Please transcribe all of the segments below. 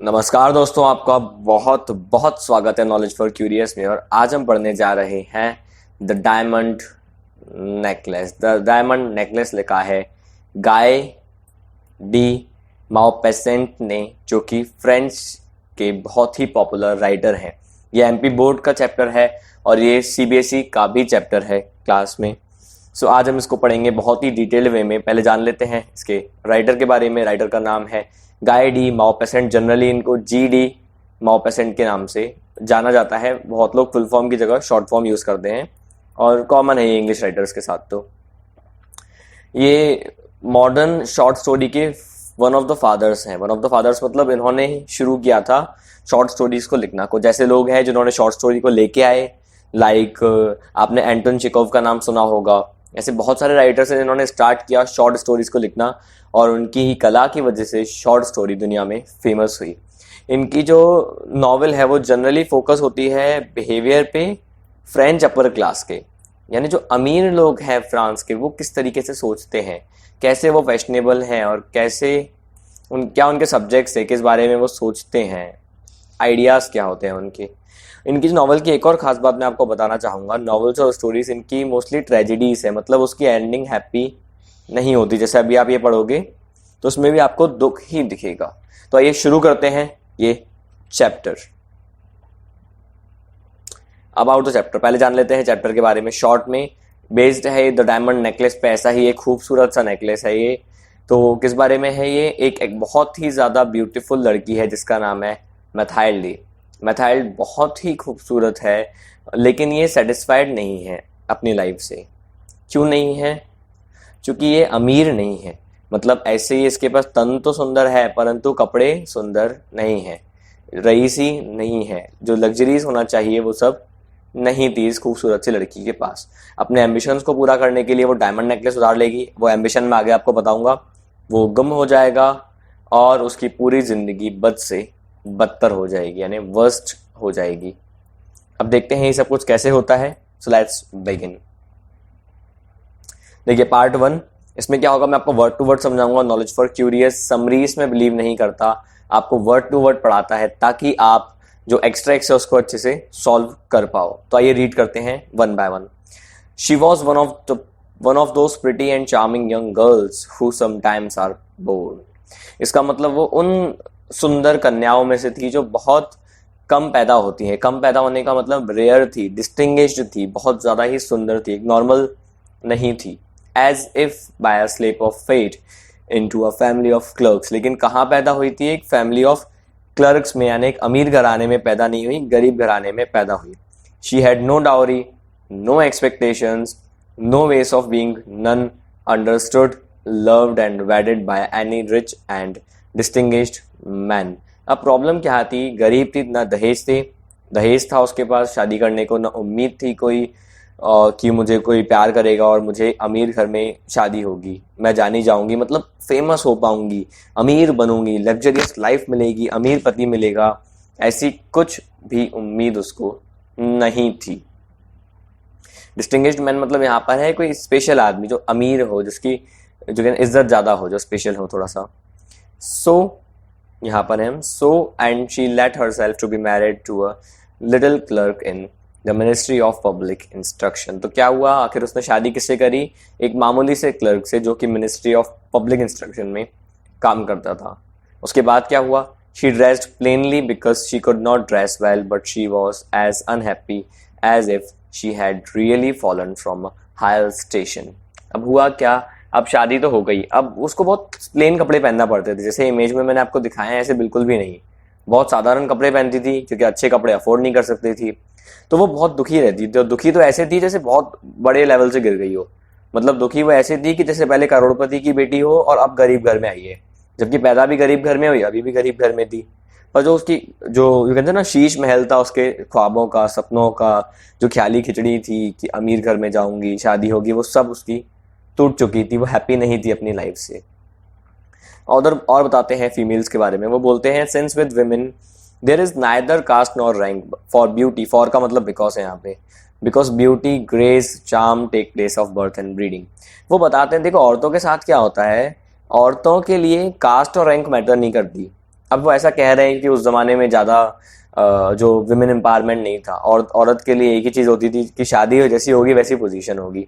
नमस्कार दोस्तों, आपका बहुत बहुत स्वागत है नॉलेज फॉर क्यूरियस में। और आज हम पढ़ने जा रहे हैं the diamond necklace. The diamond necklace लिखा है गाय डी माओपेसेंट ने, जो कि फ्रेंच के बहुत ही पॉपुलर राइटर हैं। ये एमपी बोर्ड का चैप्टर है और ये सीबीएसई का भी चैप्टर है क्लास में। सो आज हम इसको पढ़ेंगे बहुत ही डिटेल्ड वे में। पहले जान लेते हैं इसके राइटर के बारे में। राइटर का नाम है गाय डी माओपेसेंट। जनरली इनको जी डी माओपेसेंट के नाम से जाना जाता है। बहुत लोग फुल फॉर्म की जगह शॉर्ट फॉर्म यूज़ करते हैं और कॉमन है ये इंग्लिश राइटर्स के साथ। तो ये मॉडर्न शॉर्ट स्टोरी के वन ऑफ द फादर्स हैं। वन ऑफ द फादर्स मतलब इन्होंने शुरू किया था शॉर्ट स्टोरीज को लिखना को। जैसे लोग हैं जिन्होंने शॉर्ट स्टोरी को लेके आए, लाइक आपने एंटोन चेखोव का नाम सुना होगा। ऐसे बहुत सारे राइटर्स हैं जिन्होंने स्टार्ट किया शॉर्ट स्टोरीज को लिखना और उनकी ही कला की वजह से शॉर्ट स्टोरी दुनिया में फेमस हुई। इनकी जो नॉवेल है वो जनरली फोकस होती है बिहेवियर पे फ्रेंच अपर क्लास के, यानी जो अमीर लोग हैं फ्रांस के, वो किस तरीके से सोचते हैं, कैसे वो फैशनेबल हैं और कैसे क्या उनके सब्जेक्ट्स है, किस बारे में वो सोचते हैं, आइडियाज़ क्या होते हैं उनके। इनकी जो नॉवल की एक और ख़ास बात मैं आपको बताना चाहूँगा, नॉवेल्स और स्टोरीज इनकी मोस्टली ट्रेजिडीज़ है। मतलब उसकी एंडिंग हैप्पी नहीं होती। जैसे अभी आप ये पढ़ोगे तो उसमें भी आपको दुख ही दिखेगा। तो आइए शुरू करते हैं ये चैप्टर। अबाउट द चैप्टर पहले जान लेते हैं चैप्टर के बारे में। शॉर्ट में बेस्ड है द डायमंड नेकलेस पे। ऐसा ही एक खूबसूरत सा नेकलेस है ये। तो किस बारे में है ये? एक बहुत ही ज़्यादा ब्यूटीफुल लड़की है जिसका नाम है मैथाइल्ड। मैथाइल्ड बहुत ही खूबसूरत है, लेकिन ये सेटिस्फाइड नहीं है अपनी लाइफ से। क्यों नहीं है? क्योंकि ये अमीर नहीं है। मतलब ऐसे ही इसके पास तन तो सुंदर है परंतु कपड़े सुंदर नहीं है, रईसी नहीं है। जो लग्जरीज होना चाहिए वो सब नहीं थी इस खूबसूरत सी लड़की के पास। अपने एम्बिशंस को पूरा करने के लिए वो डायमंड नेकलेस उतार लेगी। वो एम्बिशन मैं आगे आपको बताऊंगा। वो गुम हो जाएगा और उसकी पूरी जिंदगी बद से बदतर हो जाएगी, यानी वर्स्ट हो जाएगी। अब देखते हैं ये सब कुछ कैसे होता है। So let's begin. देखिए पार्ट 1, इसमें क्या होगा मैं आपको वर्ड टू वर्ड समझाऊंगा। नॉलेज फॉर क्यूरियस समरीज में बिलीव नहीं करता, आपको वर्ड टू वर्ड पढ़ाता है ताकि आप जो एक्स्ट्रैक्ट्स है उसको अच्छे से सॉल्व कर पाओ। तो आइए रीड करते हैं one by one. She was one of those pretty and charming young girls who sometimes are bored. इसका मतलब वो उन सुंदर कन्याओं में से थी जो बहुत कम पैदा होती हैं। कम पैदा होने का मतलब रेयर थी, डिस्टिंग्विश्ड थी, बहुत ज़्यादा ही सुंदर थी, नॉर्मल नहीं थी। As if by a slip of fate into a family of clerks। लेकिन कहाँ पैदा हुई थी? एक फैमिली ऑफ क्लर्क्स में, यानी एक अमीर घराने में पैदा नहीं हुई, गरीब घराने में पैदा हुई। She had no dowry, no expectations, no ways of being, none understood, loved and wedded by any rich and distinguished man। अब प्रॉब्लम क्या थी? गरीब थी, ना दहेज थे, दहेज था उसके पास शादी करने को, ना उम्मीद थी कोई कि मुझे कोई प्यार करेगा और मुझे अमीर घर में शादी होगी, मैं जानी जाऊंगी, मतलब फेमस हो पाऊंगी, अमीर बनूंगी, लग्जरियस लाइफ मिलेगी, अमीर पति मिलेगा, ऐसी कुछ भी उम्मीद उसको नहीं थी। डिस्टिंग्विश्ड मैन मतलब यहाँ पर है कोई स्पेशल आदमी जो अमीर हो, जिसकी जो इज्जत ज़्यादा हो, जो स्पेशल हो थोड़ा सा। सो यहाँ पर है so and she let herself to be married to a little clerk in the ministry of public instruction. तो क्या हुआ आखिर? उसने शादी किससे करी? एक मामूली से क्लर्क से जो कि मिनिस्ट्री ऑफ पब्लिक इंस्ट्रक्शन में काम करता था। उसके बाद क्या हुआ? She dressed plainly because she could not dress well, but she was as unhappy as if she had really fallen from a higher station. अब हुआ क्या? अब शादी तो हो गई, अब उसको बहुत प्लेन कपड़े पहनना पड़ते थे। जैसे इमेज में मैंने आपको दिखाया है ऐसे बिल्कुल भी नहीं, बहुत साधारण कपड़े पहनती थी क्योंकि अच्छे कपड़े अफोर्ड नहीं कर सकती थी। तो वो बहुत दुखी रहती थी। और दुखी तो ऐसे थी जैसे बहुत बड़े लेवल से गिर गई हो। मतलब दुखी वो ऐसे थी कि जैसे पहले करोड़पति की बेटी हो और अब गरीब घर में आई है, जबकि पैदा भी गरीब घर में हुई, अभी भी गरीब घर में थी। और जो उसकी जो कहते हैं ना शीश महल था उसके ख्वाबों का, सपनों का, जो ख्याली खिचड़ी थी कि अमीर घर में जाऊंगी, शादी होगी, वो सब उसकी टूट चुकी थी। वो हैप्पी नहीं थी अपनी लाइफ से। और बताते हैं फीमेल्स के बारे में। वो बोलते हैं since with women there is neither caste nor rank for beauty. For का मतलब बिकॉज है यहाँ पे। Because beauty grace charm take place of birth and breeding. वो बताते हैं देखो औरतों के साथ क्या होता है, औरतों के लिए कास्ट और रैंक मैटर नहीं करती। अब वो ऐसा कह रहे हैं कि उस जमाने में ज़्यादा जो विमेन एम्पावरमेंट नहीं था, और औरत के लिए एक ही चीज़ होती थी कि शादी जैसी होगी वैसी पोजीशन होगी,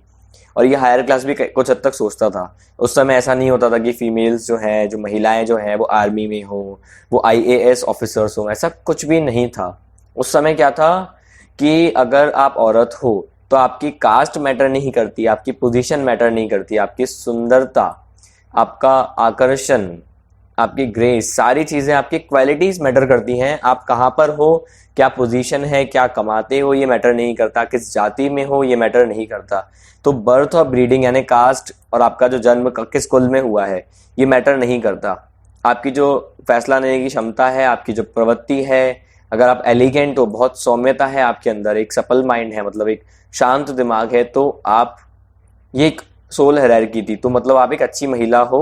और ये हायर क्लास भी कुछ हद तक सोचता था। उस समय ऐसा नहीं होता था कि फीमेल्स जो हैं, जो महिलाएं जो हैं वो आर्मी में हो, वो आईएएस ऑफिसर्स हो, ऐसा कुछ भी नहीं था। उस समय क्या था कि अगर आप औरत हो तो आपकी कास्ट मैटर नहीं करती, आपकी पोजीशन मैटर नहीं करती, आपकी सुंदरता, आपका आकर्षण, आपकी ग्रेस, सारी चीज़ें, आपकी क्वालिटीज़ मैटर करती हैं। आप कहाँ पर हो, क्या पोजीशन है, क्या कमाते हो, ये मैटर नहीं करता, किस जाति में हो ये मैटर नहीं करता। तो बर्थ और ब्रीडिंग यानी कास्ट और आपका जो जन्म किस कुल में हुआ है ये मैटर नहीं करता। आपकी जो फैसला लेने की क्षमता है, आपकी जो प्रवृत्ति है, अगर आप एलिगेंट हो, बहुत सौम्यता है आपके अंदर, एक सपल माइंड है, मतलब एक शांत दिमाग है, तो आप, ये एक सोल हायरार्की थी, तो मतलब आप एक अच्छी महिला हो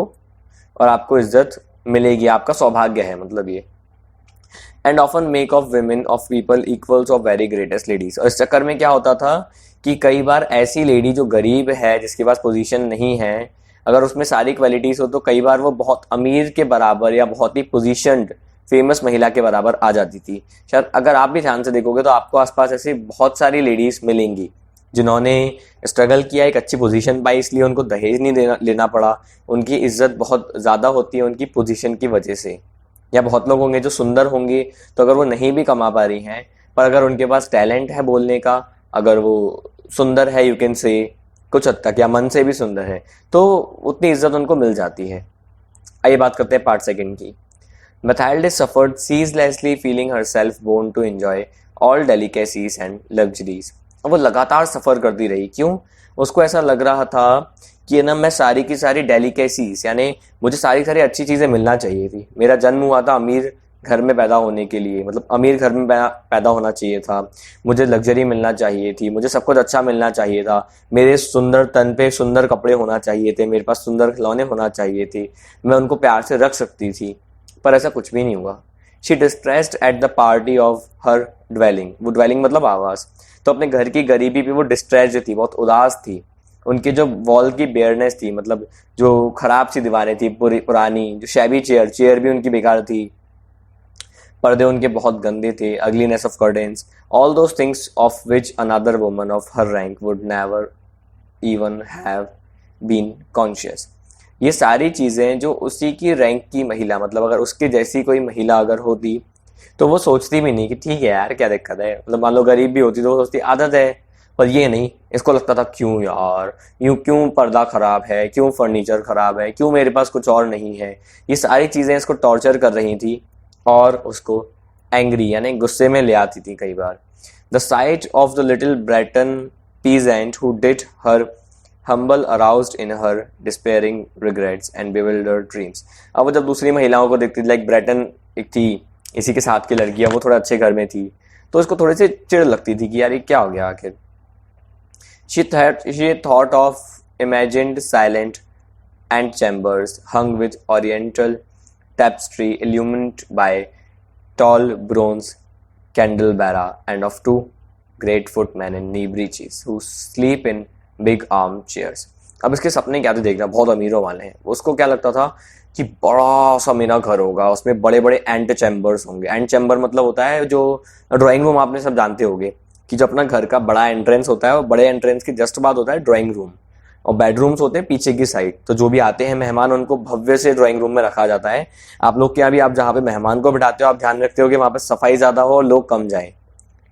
और आपको इज्जत मिलेगी, आपका सौभाग्य है, मतलब ये। And often make of women of people equals of very greatest ladies. और इस चक्कर में क्या होता था कि कई बार ऐसी लेडी जो गरीब है, जिसके पास पोजीशन नहीं है, अगर उसमें सारी क्वालिटीज हो तो कई बार वो बहुत अमीर के बराबर या बहुत ही पोजीशनड फेमस महिला के बराबर आ जाती थी। शायद अगर आप भी ध्यान से देखोगे तो आपको आसपास ऐसी बहुत सारी लेडीज मिलेंगी जिन्होंने स्ट्रगल किया, एक अच्छी पोजीशन पाई, इसलिए उनको दहेज नहीं लेना पड़ा, उनकी इज्जत बहुत ज़्यादा होती है उनकी पोजीशन की वजह से। या बहुत लोग होंगे जो सुंदर होंगे, तो अगर वो नहीं भी कमा पा रही हैं, पर अगर उनके पास टैलेंट है बोलने का, अगर वो सुंदर है, यू कैन से, कुछ हद तक, या मन से भी सुंदर है, तो उतनी इज्जत उनको मिल जाती है। आइए बात करते हैं पार्ट सेकंड की। Mathilde suffered ceaselessly, feeling herself born to enjoy all delicacies and luxuries. अब वो लगातार सफ़र करती रही। क्यों? उसको ऐसा लग रहा था कि ना मैं सारी की सारी डेलिकेसीज, यानी मुझे सारी सारी अच्छी चीज़ें मिलना चाहिए थी। मेरा जन्म हुआ था अमीर घर में पैदा होने के लिए, मतलब अमीर घर में पैदा होना चाहिए था, मुझे लग्जरी मिलना चाहिए थी, मुझे सब कुछ अच्छा मिलना चाहिए था, मेरे सुंदर तन पे सुंदर कपड़े होना चाहिए थे, मेरे पास सुंदर खिलौने होना चाहिए थे, मैं उनको प्यार से रख सकती थी, पर ऐसा कुछ भी नहीं हुआ। She distressed at the party of her dwelling. वो ड्वेलिंग मतलब आवास। तो अपने घर की गरीबी पे वो डिस्ट्रेस्ड थी, बहुत उदास थी। उनके जो वॉल की बेयरनेस थी, मतलब जो खराब सी दीवारें थी, पुरानी, जो शैबी चेयर भी उनकी बेकार थी, पर्दे उनके बहुत गंदे थे, ugliness of curtains, all those things of which another woman of her rank would never even have been conscious. ये सारी चीज़ें जो उसी की रैंक की महिला, मतलब अगर उसके जैसी कोई महिला अगर होती तो वो सोचती भी नहीं कि ठीक है यार क्या दिक्कत है, मतलब मान लो गरीब भी होती तो वो सोचती आदत है, पर ये नहीं, इसको लगता था क्यों यार, यूँ क्यों पर्दा खराब है, क्यों फर्नीचर खराब है, क्यों मेरे पास कुछ और नहीं है। ये सारी चीज़ें इसको टॉर्चर कर रही थी और उसको एंग्री यानी गुस्से में ले आती थी कई बार। The sight of the little Breton peasant who did her humble aroused in her despairing regrets and bewildered dreams। अब वो जब दूसरी महिलाओं को देखती थी, लाइक ब्रेटन एक थी इसी के साथ की लड़की, वो थोड़ा अच्छे घर में थी, तो इसको थोड़ी सी चिढ़ लगती थी कि यार ये क्या हो गया आखिर। she thought of imagined silent ant chambers hung with oriental tapestry illumined by tall bronze candelabra and of two great footmen in knee breeches who sleep in big arm chairs। अब इसके सपने क्या थे देखना, बहुत अमीरों वाले हैं। उसको क्या लगता था कि बड़ा सा मेरा घर होगा, उसमें बड़े बड़े एंट चैम्बर्स होंगे। एंट चैम्बर मतलब होता है जो ड्राइंग रूम, आपने सब जानते होंगे कि जो अपना घर का बड़ा एंट्रेंस होता है और बड़े एंट्रेंस के जस्ट बाद होता है ड्राइंग रूम, और बेडरूम्स होते हैं पीछे की साइड। तो जो भी आते हैं मेहमान उनको भव्य से ड्राइंग रूम में रखा जाता है। आप लोग के यहाँ भी आप जहाँ पे मेहमान को बिठाते हो आप ध्यान रखते हो कि वहाँ पे सफाई ज़्यादा हो और लोग कम जाएं,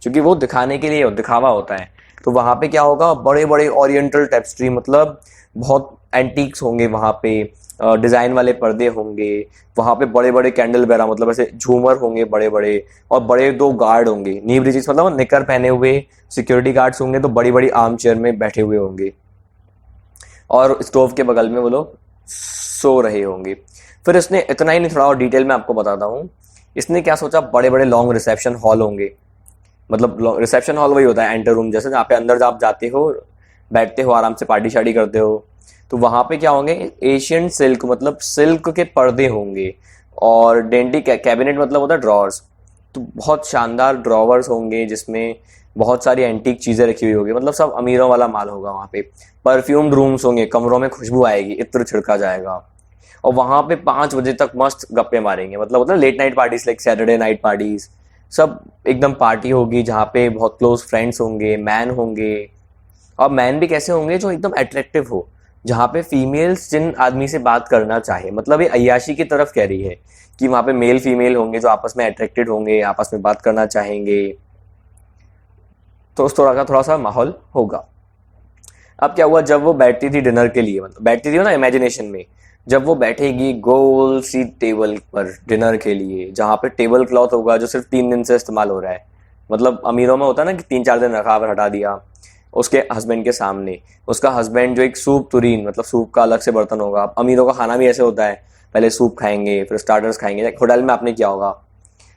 क्योंकि वो दिखाने के लिए दिखावा होता है। तो वहाँ पे क्या होगा, बड़े बड़े ओरिएंटल टेपेस्ट्री, मतलब बहुत एंटीक्स होंगे वहाँ पे, डिज़ाइन वाले पर्दे होंगे वहाँ पे, बड़े बड़े कैंडल बेरा मतलब ऐसे झूमर होंगे बड़े बड़े, और बड़े दो गार्ड होंगे, नी ब्रिजेस मतलब निकर पहने हुए सिक्योरिटी गार्ड्स होंगे, तो बड़ी बड़ी आर्म चेयर में बैठे हुए होंगे और स्टोव के बगल में वो लोग सो रहे होंगे। फिर इसने इतना ही नहीं, थोड़ा और डिटेल में आपको बताता हूँ। इसने क्या सोचा, बड़े बड़े लॉन्ग रिसेप्शन हॉल होंगे, मतलब रिसेप्शन हॉल वही होता है एंटर रूम जैसे, जहाँ पे अंदर आप जाते हो, बैठते हो, आराम से पार्टी शार्टी करते हो। तो वहाँ पे क्या होंगे, एशियन सिल्क मतलब सिल्क के पर्दे होंगे, और डेंटी कैबिनेट मतलब होता है ड्रॉर्स, तो बहुत शानदार ड्रॉवर्स होंगे जिसमें बहुत सारी एंटीक चीज़ें रखी हुई होगी, मतलब सब अमीरों वाला माल होगा वहाँ पे। परफ्यूम्ड रूम्स होंगे, कमरों में खुशबू आएगी, इत्र छिड़का जाएगा, और वहां पे 5 बजे तक मस्त गप्पे मारेंगे, मतलब होता है late night parties, like Saturday night parties, सब एकदम पार्टी होगी जहाँ पे बहुत क्लोज फ्रेंड्स होंगे, मैन होंगे। और मैन भी कैसे होंगे, जो एकदम अट्रैक्टिव हो, जहाँ पे फीमेल्स जिन आदमी से बात करना चाहे, मतलब ये अय्याशी की तरफ कह रही है कि वहाँ पे मेल फीमेल होंगे जो आपस में अट्रैक्टेड होंगे, आपस में बात करना चाहेंगे, तो उस तरह का थोड़ा सा माहौल होगा। अब क्या हुआ, जब वो बैठती थी डिनर के लिए, मतलब बैठती थी ना इमेजिनेशन में, जब वो बैठेगी गोल सी टेबल पर डिनर के लिए, जहाँ पे टेबल क्लॉथ होगा जो सिर्फ 3 दिन से इस्तेमाल हो रहा है, मतलब अमीरों में होता है ना कि 3-4 दिन रखा और हटा दिया, उसके हस्बैंड के सामने, उसका हस्बैंड जो एक सूप तुरीन, मतलब सूप का अलग से बर्तन होगा। अमीरों का खाना भी ऐसे होता है, पहले सूप खाएंगे, फिर स्टार्टर्स खाएंगे, होटल में आपने किया होगा,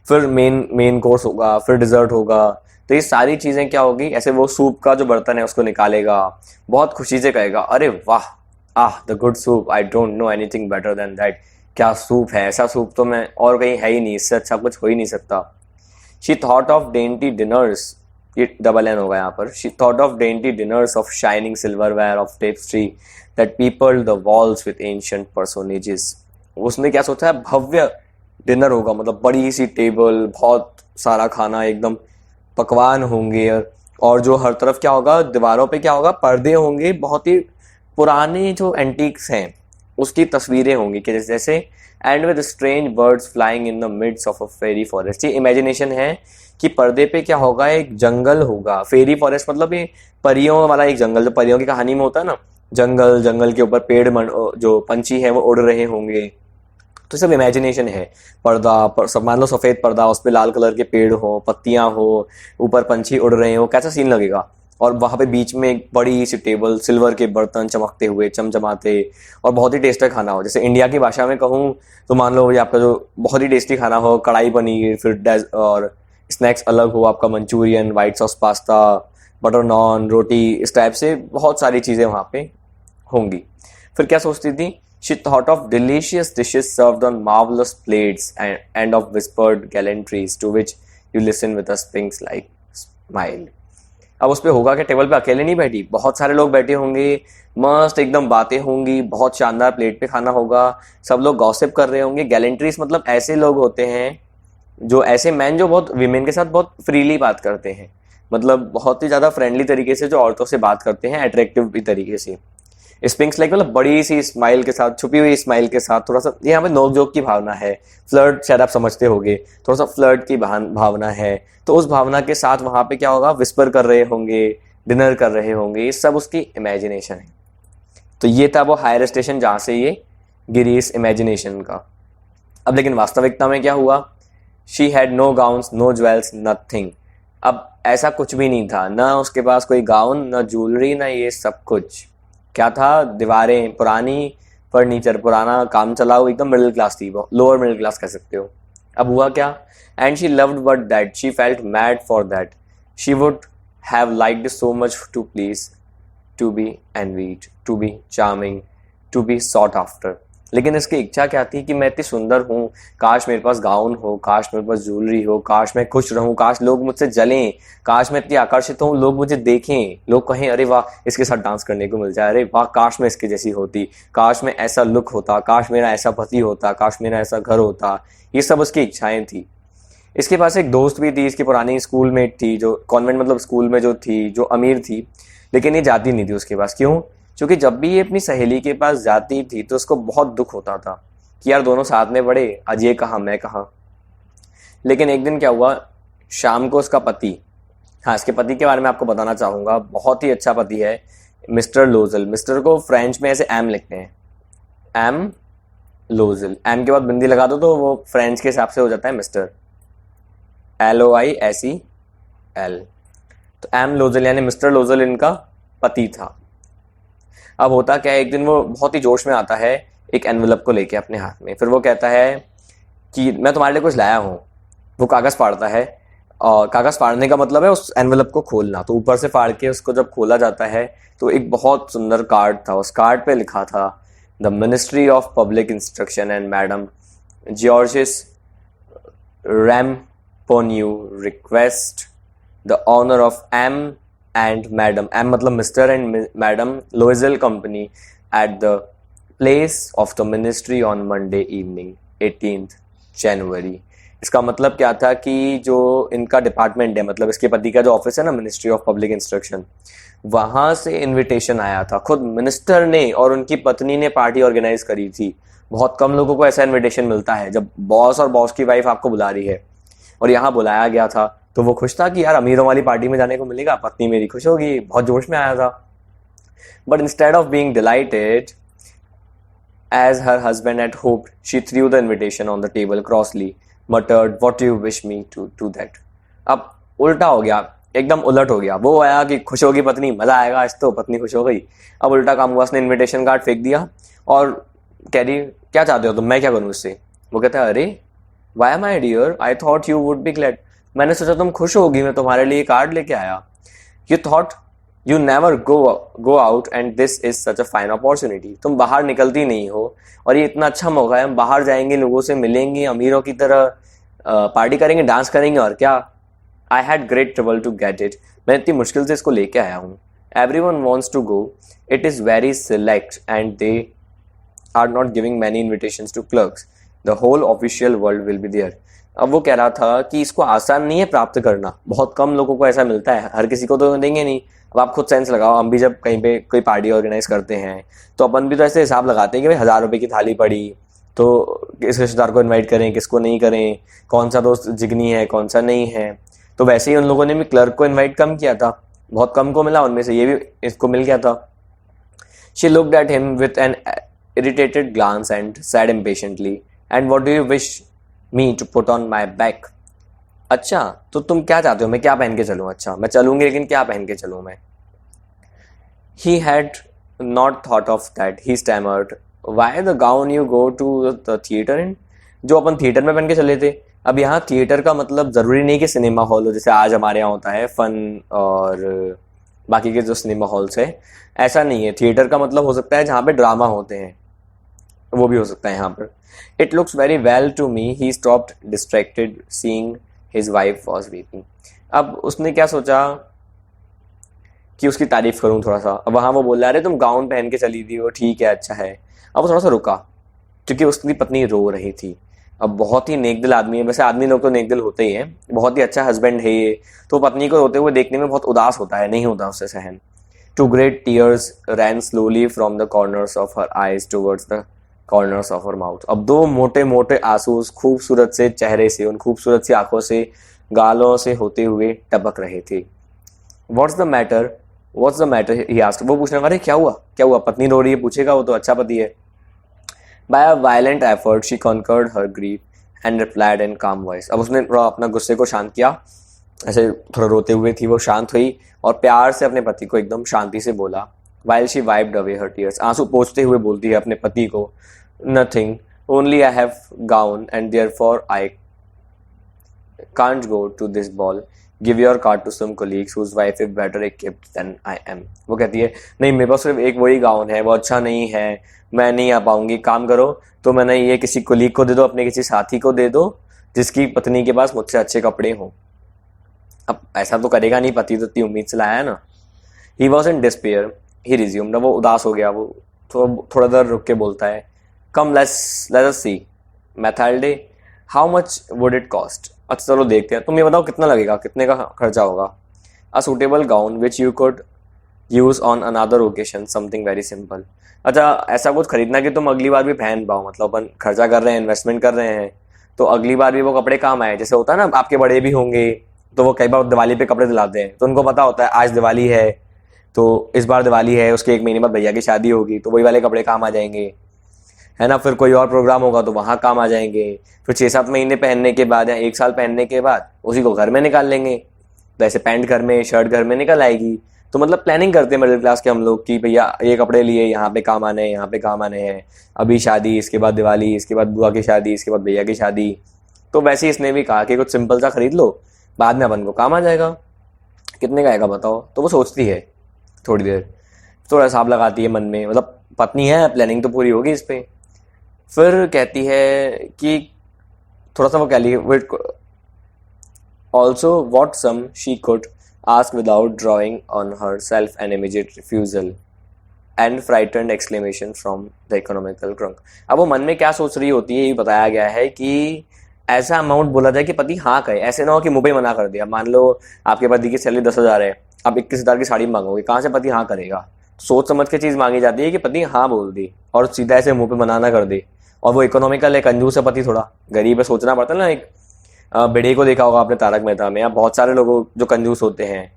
फिर मेन मेन कोर्स होगा, फिर डिजर्ट होगा। तो ये सारी चीजें क्या होगी, ऐसे वो सूप का जो बर्तन है उसको निकालेगा, बहुत खुशी से कहेगा, अरे वाह, ah the good soup, I don't know anything better than that. क्या सूप है, ऐसा सूप तो मैं और कहीं है ही नहीं, इससे अच्छा कुछ हो ही नहीं सकता। She thought of dainty dinners, ये डबल एन होगा यहाँ पर, she thought of dainty dinners of shining silverware of tapestry that peopled the walls with ancient personages. उसने क्या सोचा है, भव्य डिनर होगा, मतलब बड़ी सी टेबल, बहुत सारा खाना, एकदम पकवान होंगे, और जो हर तरफ क्या होगा, दीवारों पे क्या होगा, पर्दे होंगे, बहुत ही पुराने जो एंटीक्स हैं उसकी तस्वीरें होंगी कि जैसे, and with strange birds flying in the midst of a fairy forest. ये इमेजिनेशन है कि पर्दे पे क्या होगा, एक जंगल होगा, फेरी फॉरेस्ट मतलब ये परियों वाला एक जंगल, जो परियों की कहानी में होता है ना, जंगल, जंगल के ऊपर पेड़, जो पंछी हैं वो उड़ रहे होंगे। तो सब इमेजिनेशन है। पर्दा सब मान लो सफेद पर्दा, उस पर लाल कलर के पेड़ हो, पत्तियां हो, ऊपर पंछी उड़ रहे हो, कैसा सीन लगेगा। और वहां पे बीच में एक बड़ी सी टेबल, सिल्वर के बर्तन चमकते हुए, चमचमाते, और बहुत ही टेस्टी खाना हो। जैसे इंडिया की भाषा में कहूँ तो मान लो ये आपका जो बहुत ही टेस्टी खाना हो, कढ़ाई पनीर, फिर और स्नैक्स अलग हो, आपका Manchurian, white sauce pasta, butter naan, रोटी, इस टाइप से बहुत सारी चीजें वहां पे होंगी। फिर क्या सोचती थी, she thought of delicious dishes served on marvelous plates and of whispered gallantries to which you listen with a sphinx like smile। अब उस पे होगा कि टेबल पे अकेले नहीं बैठी, बहुत सारे लोग बैठे होंगे, मस्त एकदम बातें होंगी, बहुत शानदार प्लेट पे खाना होगा, सब लोग गॉसिप कर रहे होंगे। गैलेंट्रीज मतलब ऐसे लोग होते हैं, जो ऐसे मैन जो बहुत विमेन के साथ बहुत फ्रीली बात करते हैं, मतलब बहुत ही ज्यादा फ्रेंडली तरीके से जो औरतों से बात करते हैं, अट्रैक्टिव भी तरीके से। स्पिंक्स लाइक मतलब बड़ी सी स्माइल के साथ, छुपी हुई स्माइल के साथ, थोड़ा सा यहाँ पे नोक-झोंक की भावना है, फ्लर्ट शायद आप समझते होंगे, थोड़ा सा फ्लर्ट की भावना है। तो उस भावना के साथ वहां पे क्या होगा, विस्पर कर रहे होंगे, डिनर कर रहे होंगे, ये सब उसकी इमेजिनेशन है। तो ये था वो हायर स्टेशन जहां से ये गिरी इस इमेजिनेशन का। अब लेकिन वास्तविकता में क्या हुआ, she had no gowns, no jewels, nothing. अब ऐसा कुछ भी नहीं था, ना उसके पास कोई गाउन, ना ज्वेलरी, ना ये सब कुछ। क्या था, दीवारें पुरानी, फर्नीचर पुराना, काम चलाओ, एकदम मिडिल क्लास थी वो, लोअर मिडिल क्लास कह सकते हो। अब हुआ क्या, and she loved but that, she felt made for that, she would have liked so much to please, to be envied, to be charming, to be sought after. लेकिन इसकी इच्छा क्या थी कि मैं इतनी सुंदर हूँ, काश मेरे पास गाउन हो, काश मेरे पास ज्वेलरी हो, काश मैं खुश रहूं, काश लोग मुझसे जलें, काश मैं इतनी आकर्षित हूँ, लोग मुझे देखें, लोग कहें अरे वाह इसके साथ डांस करने को मिल जाए, अरे वाह काश मैं इसके जैसी होती, काश मैं ऐसा लुक होता, काश मेरा ऐसा पति होता, काश मेरा ऐसा घर होता। ये सब उसकी इच्छाएं थी। इसके पास एक दोस्त भी थी, इसकी पुरानी स्कूल मेट थी, जो कॉन्वेंट मतलब स्कूल में जो थी, जो अमीर थी, लेकिन ये जाती नहीं थी उसके पास। क्यों? क्योंकि जब भी ये अपनी सहेली के पास जाती थी तो उसको बहुत दुख होता था कि यार दोनों साथ में पढ़े, आज ये कहाँ मैं कहाँ। लेकिन एक दिन क्या हुआ, शाम को उसका पति, हाँ इसके पति के बारे में आपको बताना चाहूंगा, बहुत ही अच्छा पति है, मिस्टर लोजल। मिस्टर को फ्रेंच में ऐसे एम लिखते हैं, एम लोजल, एम के बाद बिंदी लगा दो तो वो फ्रेंच के हिसाब से हो जाता है मिस्टर, LOISEL। तो एम लोजल यानी मिस्टर लोजल इनका पति था। अब होता क्या है, एक दिन वो बहुत ही जोश में आता है एक एनवेलप को लेके अपने हाथ में, फिर वो कहता है कि मैं तुम्हारे लिए कुछ लाया हूँ। वो कागज़ फाड़ता है, और कागज़ फाड़ने का मतलब है उस एनवेलप को खोलना। तो ऊपर से फाड़ के उसको जब खोला जाता है तो एक बहुत सुंदर कार्ड था, उस कार्ड पे लिखा था, the ministry of public instruction and madam Georges Ramponneau request the honour of M and madam, M मतलब mister and madam Loisel company at the place of the ministry on Monday evening 18th January. इसका मतलब क्या था कि जो इनका department है, मतलब इसके पति का जो ऑफिस है ना, मिनिस्ट्री ऑफ पब्लिक इंस्ट्रक्शन, वहां से इनविटेशन आया था। खुद मिनिस्टर ने और उनकी पत्नी ने पार्टी ऑर्गेनाइज करी थी। बहुत कम लोगों को ऐसा इनविटेशन मिलता है जब बॉस और बॉस की वाइफ आपको बुला रही है, और यहाँ बुलाया गया था। तो वो खुश था कि यार अमीरों वाली पार्टी में जाने को मिलेगा, पत्नी मेरी खुश होगी, बहुत जोश में आया था। But instead of being dilated as her husband had hoped, she threw the invitation on the table crossly, muttered, "What do you wish me to do that?" अब उल्टा हो गया, एकदम उलट हो गया। वो आया कि खुश होगी पत्नी, मजा आएगा आज तो, पत्नी खुश हो गई। अब उल्टा काम हुआ, उसने इनविटेशन कार्ड फेंक दिया और कह रही क्या चाहते हो तुम, मैं क्या करूं इससे। वो कहता है अरे why my dear, I thought you would be glad, मैंने सोचा तुम खुश होगी, मैं तुम्हारे लिए कार्ड लेके आया। You thought you never go out and this is such a fine opportunity, तुम बाहर निकलती नहीं हो और ये इतना अच्छा मौका है, हम बाहर जाएंगे, लोगों से मिलेंगे, अमीरों की तरह पार्टी करेंगे, डांस करेंगे, और क्या। I had great trouble to get it, मैं इतनी मुश्किल से इसको लेके आया हूँ। Every one wants to go, it is very select and they are not giving many invitations to clerks, the whole official world will be there. अब वो कह रहा था कि इसको आसान नहीं है प्राप्त करना, बहुत कम लोगों को ऐसा मिलता है, हर किसी को तो देंगे नहीं। अब आप खुद सेंस लगाओ, हम भी जब कहीं पे कोई पार्टी ऑर्गेनाइज करते हैं तो अपन भी तो ऐसे हिसाब लगाते हैं कि भाई 1000 रुपये की थाली पड़ी तो किस रिश्तेदार को इनवाइट करें, किसको नहीं करें, कौन सा दोस्त जिगनी है, कौन सा नहीं है। तो वैसे ही उन लोगों ने भी क्लर्क को इन्वाइट कम किया था, बहुत कम को मिला, उनमें से ये भी इसको मिल गया था। She looked at him with an irritated glance and said impatiently, "And what do you wish me to put on my back?" अच्छा तो तुम क्या चाहते हो, मैं क्या पहन के चलूं। अच्छा मैं चलूंगी, लेकिन क्या पहन के चलूं मैं। He had not thought of that. He stammered, "Why the gown you go to the theater in?" जो अपन थिएटर में पहन के चले थे। अब यहाँ थिएटर का मतलब जरूरी नहीं कि सिनेमा हॉल हो, जैसे आज हमारे यहाँ होता है फन और बाकी के जो सिनेमा हॉल्स है, ऐसा नहीं है। थिएटर का मतलब हो सकता है जहाँ पे ड्रामा होते हैं, वो भी हो सकता है यहाँ पर। It looks very well to me, he stopped distracted seeing his wife was weeping. अब उसने क्या सोचा कि उसकी तारीफ करूं थोड़ा सा। अब वहाँ वो बोल रहा है तुम गाउन पहन के चली थी, वो ठीक है, अच्छा है। अब वो थोड़ा सा रुका क्योंकि उसकी पत्नी रो रही थी। अब बहुत ही नेक दिल आदमी है, वैसे आदमी लोग तो नेक दिल होते ही हैं, बहुत ही अच्छा हस्बैंड है ये, तो पत्नी को रोते हुए देखने में बहुत उदास होता है, नहीं होता उससे सहन। Two great tears ran slowly from the corners of her eyes towards the corners of her mouth. अब दो मोटे मोटे आंसू उस खूबसूरत से चेहरे से, उन खूबसूरत सी आंखों से, गालों से होते हुए टपक रहे थे। What's the matter, what's the matter, he asked. वो पूछने लगा क्या हुआ, क्या हुआ, पत्नी रो रही है, पूछेगा, वो तो अच्छा पति है। By a violent effort she conquered her grief and replied in calm voice. अब उसने थोड़ा अपना गुस्से को शांत किया, ऐसे थोड़ा रोते हुए थी वो, शांत हुई और प्यार से अपने पति को एकदम शांति से बोला। While she wiped away her tears, आंसू पोंछते हुए बोलती है अपने पति को, nothing, only I have gown and therefore I can't go to this ball, give your card to some colleagues whose wife is better equipped than I am. वो कहती है नहीं, मेरे पास सिर्फ एक वही गाउन है, वो अच्छा नहीं है, मैं नहीं आ पाऊंगी, काम करो तो मैंने ये किसी कोलीग को दे दो, अपने किसी साथी को दे दो जिसकी पत्नी के पास मुझसे अच्छे कपड़े हों। अब ऐसा तो करेगा नहीं, पति तो इतनी उम्मीद से लाया है ना। He was in despair, he resumed, वो उदास हो गया, वो थोड़ा देर रुक के बोलता है, come let's us see Mathilde, how much would it cost. अच्छा चलो देखते हैं, तुम ये बताओ कितना लगेगा, कितने का खर्चा होगा। A suitable gown which you could use on another occasion, something very simple. अच्छा ऐसा कुछ खरीदना कि तुम अगली बार भी पहन पाओ, मतलब अपन खर्चा कर रहे हैं, इन्वेस्टमेंट कर रहे हैं, तो अगली बार भी वो कपड़े काम आए। जैसे होता है ना, आपके बड़े भी होंगे तो वो कई बार दिवाली पे कपड़े दिलाते हैं, तो उनको पता होता है आज दिवाली है, तो इस बार दिवाली है, उसके 1 महीने बाद भैया की शादी होगी, तो वही वाले कपड़े काम आ जाएंगे, है ना। फिर कोई और प्रोग्राम होगा तो वहाँ काम आ जाएंगे। फिर 6-7 महीने पहनने के बाद या 1 साल पहनने के बाद उसी को घर में निकाल लेंगे, तो ऐसे पैंट घर में, शर्ट घर में निकल आएगी। तो मतलब प्लानिंग करते हैं मिडिल क्लास के हम लोग कि भैया ये कपड़े लिए, यहाँ पे काम आने हैं, यहाँ पे काम आने हैं, अभी शादी, इसके बाद दिवाली, इसके बाद बुआ की शादी, इसके बाद भैया की शादी। तो वैसे ही इसने भी कहा कि कुछ सिंपल सा खरीद लो, बाद में अपन को काम आ जाएगा। कितने का आएगा बताओ। तो वो सोचती है थोड़ी देर, थोड़ा हिसाब लगाती है मन में, मतलब पत्नी है, प्लानिंग तो पूरी होगी इस पर। फिर कहती है कि थोड़ा सा वो कह लिए also what sum she could ask without drawing on herself an immediate refusal. And frightened exclamation from the economical crank. अब वो मन में क्या सोच रही होती है ये बताया गया है कि ऐसा अमाउंट बोला जाए कि पति हाँ कहे, ऐसे ना हो कि मुंह पे मना कर दिया। मान लो आपके पति की सैलरी 10,000 है, आप 21,000 की साड़ी मांगोगे, कहाँ से पति हाँ करेगा? सोच समझ के चीज मांगी जाती है कि पति हाँ बोल दी और सीधा ऐसे मुंह पे मना ना कर दे। और वो इकोनॉमिकल है, कंजूस है पति, थोड़ा गरीब है, सोचना पड़ता है ना। एक बेड़े को देखा होगा आपने तारक मेहता में, या बहुत सारे लोग जो कंजूस होते हैं,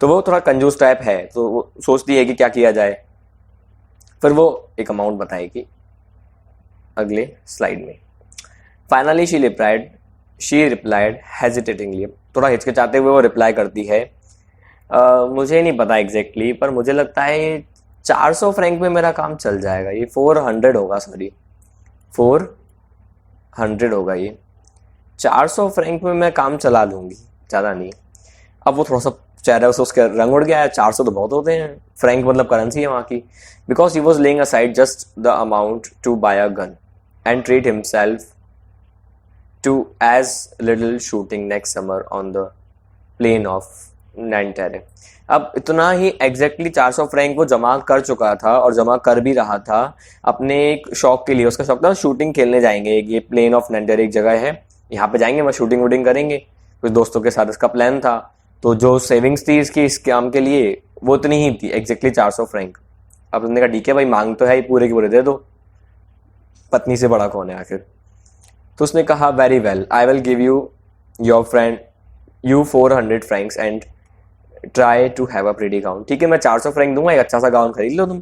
तो वो थोड़ा कंजूस टाइप है, तो वो सोचती है कि क्या किया जाए। फिर वो एक अमाउंट बताएगी अगले स्लाइड में। फाइनली शी रिप्लाइड हेजिटेटिंगली, थोड़ा हिचकिचाते हुए वो रिप्लाई करती है, मुझे नहीं पता एग्जैक्टली पर मुझे लगता है 400 फ्रैंक में मेरा काम चल जाएगा। ये 400 होगा, सॉरी 400 होगा ये। 400 फ्रैंक में मैं काम चला लूँगी, ज़्यादा नहीं। अब वो थोड़ा सा चेहरा से उसका रंग उड़ गया है, 400 तो बहुत होते हैं, फ्रैंक मतलब करेंसी है वहाँ की। Because he was laying aside just the amount to buy a gun and treat himself to as little shooting next summer on the plain of Nanterre। अब इतना ही एग्जैक्टली 400 फ्रैंक वो जमा कर चुका था और जमा कर भी रहा था अपने एक शौक के लिए। उसका शौक था शूटिंग खेलने जाएंगे, ये प्लेन ऑफ नैंटेरे एक जगह है, यहाँ पे जाएंगे, वह शूटिंग वूटिंग करेंगे, कुछ दोस्तों के साथ इसका प्लान था। तो जो सेविंग्स थी इसकी इस काम के लिए वो इतनी ही थी, एग्जैक्टली 400 फ्रैंक। अब उन्होंने कहा ठीक है भाई, मांग तो है ही, पूरे के पूरे दे दो, पत्नी से बड़ा कौन है आखिर। तो उसने कहा very well, I will give you your friend you 400 francs and try to have a pretty gown. ठीक है, मैं 400 फ्रैंक दूंगा, एक अच्छा सा गाउन खरीद लो तुम।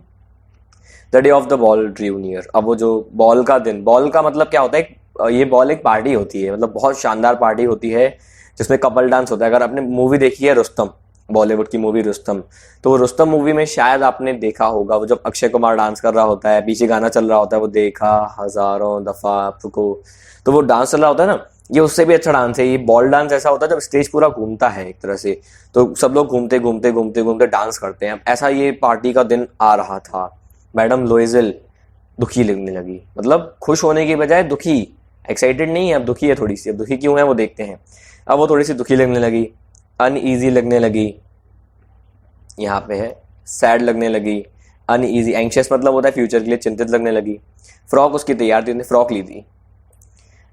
The day of the ball ड्रीव near. अब वो जो बॉल का दिन, बॉल का मतलब क्या होता है, ये बॉल एक पार्टी होती है, मतलब बहुत शानदार पार्टी होती है जिसमें कपल डांस होता है। अगर आपने मूवी देखी है रुस्तम, बॉलीवुड की मूवी रुस्तम, तो वो रुस्तम मूवी में शायद आपने देखा होगा, वो जब अक्षय कुमार डांस कर रहा होता है, पीछे गाना चल रहा होता है, वो देखा हजारों दफा आपको, तो वो डांस चल रहा होता है ना, ये उससे भी अच्छा डांस है। ये बॉल डांस ऐसा होता है जब स्टेज पूरा घूमता है एक तरह से, तो सब लोग घूमते घूमते घूमते घूमते डांस करते हैं। ऐसा ये पार्टी का दिन आ रहा था। मैडम लोइजल दुखी लगने लगी, मतलब खुश होने की बजाय दुखी, एक्साइटेड नहीं है, अब दुखी है थोड़ी सी। अब दुखी क्यों है वो देखते हैं। अब वो थोड़ी सी दुखी लगने लगी, अनईजी लगने लगी, यहाँ पे है सैड लगने लगी, अनईजी, एंशियस मतलब होता है फ्यूचर के लिए, चिंतित लगने लगी। फ्रॉक उसकी तैयार थी, उसने फ्रॉक ली थी।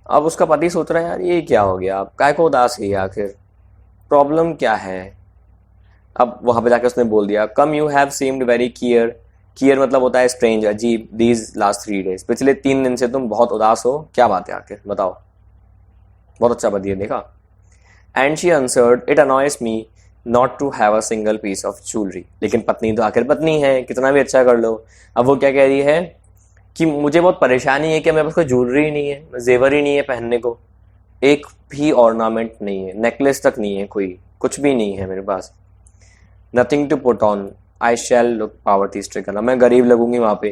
अब उसका पति सोच रहा है यार ये क्या हो गया, अब काय को उदास है आखिर, प्रॉब्लम क्या है। अब वहां पे जाके उसने बोल दिया, कम यू हैव सीम्ड वेरी कियर, कियर मतलब होता है स्ट्रेंज, अजीब, दीज लास्ट 3 days, पिछले 3 दिन से तुम बहुत उदास हो, क्या बात है आखिर बताओ। बहुत अच्छा पति है, देखा। And she answered, it annoys me not to have a single piece of jewellery. लेकिन पत्नी तो आखिर पत्नी है, कितना भी अच्छा कर लो। अब वो क्या कह रही है कि मुझे बहुत परेशानी है कि मेरे पास कोई ज्वेलरी ही नहीं है, जेवर ही नहीं है पहनने को, एक भी ऑर्नामेंट नहीं है, नेकलेस तक नहीं है, कोई कुछ भी नहीं है मेरे पास। Nothing to put on, I shall look poverty stricken. मैं गरीब लगूंगी वहाँ पे,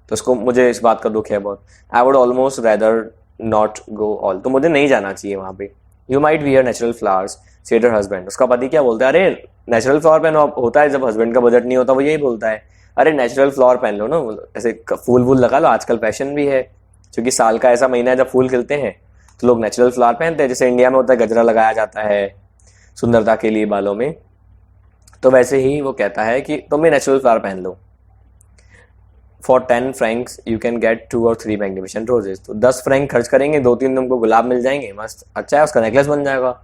तो उसको, मुझे इस बात का दुख है बहुत। I would almost rather not go all, तो मुझे नहीं जाना चाहिए वहाँ पे। You might wear natural flowers said her husband. उसका पति क्या बोलता है, अरे नेचुरल फ्लावर पहनो। होता है जब हस्बैंड का बजट नहीं होता वो यही बोलता है, अरे नेचुरल फ्लावर पहन लो ना, ऐसे फूल वूल लगा लो, आजकल फैशन भी है, क्योंकि साल का ऐसा महीना है जब फूल खिलते हैं, तो लोग नेचुरल फ्लावर पहनते हैं। जैसे इंडिया में होता है गजरा लगाया जाता है सुंदरता के लिए बालों में, तो वैसे ही वो कहता है कि तुम भी नेचुरल फ्लावर पहन लो। For 10 francs you can get 2 or 3 magnificent roses. तो 10 फ्रैंक खर्च करेंगे, 2-3 तुमको गुलाब मिल जाएंगे, मस्त अच्छा है, उसका नेकलेस बन जाएगा।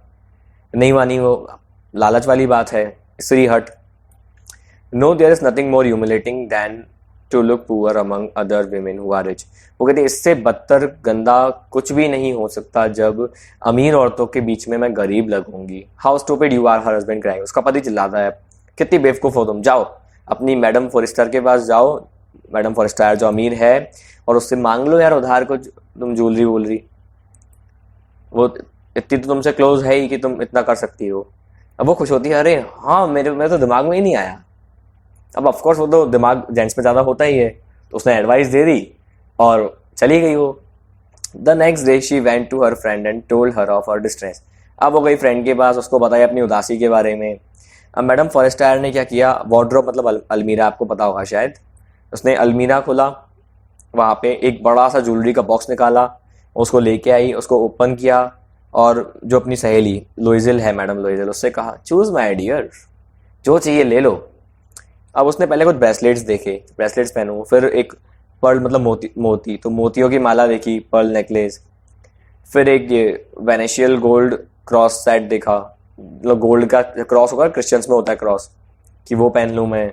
नहीं मानी वो, लालच वाली बात है, स्त्री हट। No there is nothing more humiliating than to look poor among other women who are rich. वो कहते हैं इससे बदतर गंदा कुछ भी नहीं हो सकता जब अमीर औरतों के बीच में मैं गरीब लगूंगी। How stupid you are, her husband crying. उसका पति चिल्लाता है, कितनी बेवकूफ हो तुम, जाओ अपनी मैडम फॉरेस्टर के पास जाओ, मैडम फॉरेस्टर जो अमीर है, और उससे मांग लो यार उधार को तुम ज्वेलरी वूलरी, वो इतनी तो तुमसे क्लोज है ही कि तुम इतना कर सकती हो। अब वो खुश होती है, अरे हाँ मेरे तो दिमाग में ही नहीं आया। अब ऑफकोर्स वो तो दिमाग जेंट्स में ज़्यादा होता ही है, तो उसने एडवाइस दे दी और चली गई वो। The next day she went to her friend and told her of her distress. अब वो गई फ्रेंड के पास, उसको बताया अपनी उदासी के बारे में। अब मैडम फॉरेस्टायर ने क्या किया, वार्डरोब मतलब अलमीरा, आपको पता होगा शायद, उसने अलमीरा खोला, वहाँ पे एक बड़ा सा ज्वेलरी का बॉक्स निकाला, उसको लेके आई, उसको ओपन किया, और जो अपनी सहेली लोइजल है, मैडम लोइजल, उससे कहा, चूज माय डियर, जो चाहिए ले लो। अब उसने पहले कुछ ब्रेसलेट्स देखे, ब्रेसलेट्स पहनूं, फिर एक पर्ल मतलब मोती तो मोतियों की माला देखी, पर्ल नेकलेस, फिर एक ये वेनेशियल गोल्ड क्रॉस सेट देखा, मतलब गोल्ड का क्रॉस होगा, क्रिश्चियंस में होता है क्रॉस, कि वो पहन लूँ मैं,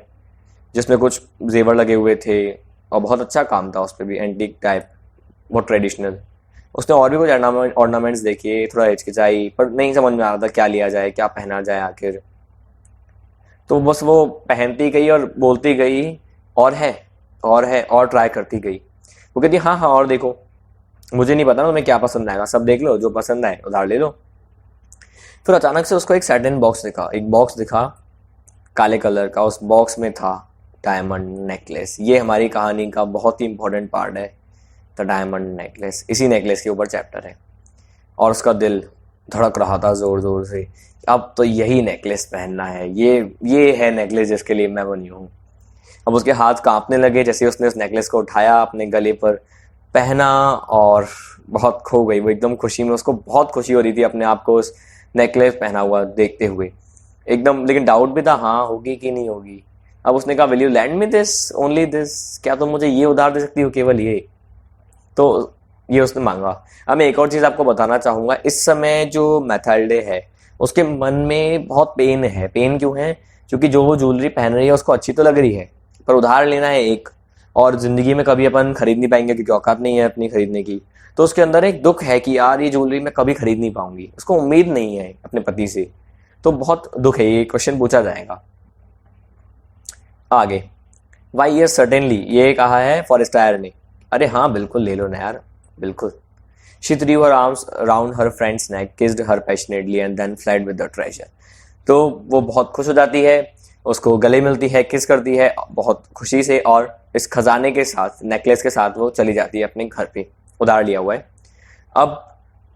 जिसमें कुछ जेवर लगे हुए थे और बहुत अच्छा काम था उस पर भी, एंटीक टाइप, बहुत ट्रेडिशनल। उसने और भी कुछ ऑर्नामेंट्स देखे, थोड़ा हिचकिचाई, पर नहीं समझ में आ रहा था क्या लिया जाए, क्या पहना जाए आखिर। तो बस वो पहनती गई और बोलती गई और है और है और ट्राई करती गई। वो कहती हाँ हाँ और देखो, मुझे नहीं पता ना तुम्हें क्या पसंद आएगा, सब देख लो, जो पसंद आए उधार ले लो। फिर अचानक से उसको एक सैटिन बॉक्स दिखा, एक बॉक्स दिखा काले कलर का, उस बॉक्स में था डायमंड नेकलेस। ये हमारी कहानी का बहुत ही इंपॉर्टेंट पार्ट है, द डायमंड नेकलेस। इसी नेकलेस के ऊपर चैप्टर है। और उसका दिल धड़क रहा था जोर जोर से, अब तो यही नेकलेस पहनना है, ये है नेकलेस जिसके लिए मैं बनी हूँ। अब उसके हाथ कांपने लगे जैसे उसने उस नेकलेस को उठाया, अपने गले पर पहना और बहुत खो गई वो एकदम खुशी में। उसको बहुत खुशी हो रही थी अपने आप को उस नेकलेस पहना हुआ देखते हुए एकदम, लेकिन डाउट भी था हाँ होगी कि नहीं होगी। अब उसने कहा will you land me this, only this, क्या तुम मुझे ये उधार दे सकती हो, केवल ये। तो ये उसने मांगा। अब मैं एक और चीज़ आपको बताना चाहूँगा, इस समय जो मैथाल्डे है उसके मन में बहुत पेन है। पेन क्यों है? क्योंकि जो वो ज्वेलरी पहन रही है उसको अच्छी तो लग रही है, पर उधार लेना है एक, और ज़िंदगी में कभी अपन खरीद नहीं पाएंगे क्योंकि औकात नहीं है अपनी खरीदने की। तो उसके अंदर एक दुख है कि यार ये ज्वेलरी मैं कभी खरीद नहीं पाऊंगी, उसको उम्मीद नहीं है अपने पति से। तो बहुत दुख है, ये क्वेश्चन पूछा जाएगा आगे। वाई यस सर्टेनली, ये कहा है फॉरेस्टायर ने। अरे हाँ बिल्कुल ले लो ना यार, बिल्कुल। She threw her arms around her friend's neck, kissed her passionately and then fled with the treasure। तो वो बहुत खुश हो जाती है, उसको गले मिलती है, किस करती है बहुत खुशी से, और इस खजाने के साथ, नेकलेस के साथ वो चली जाती है अपने घर पे, उधार लिया हुआ है। अब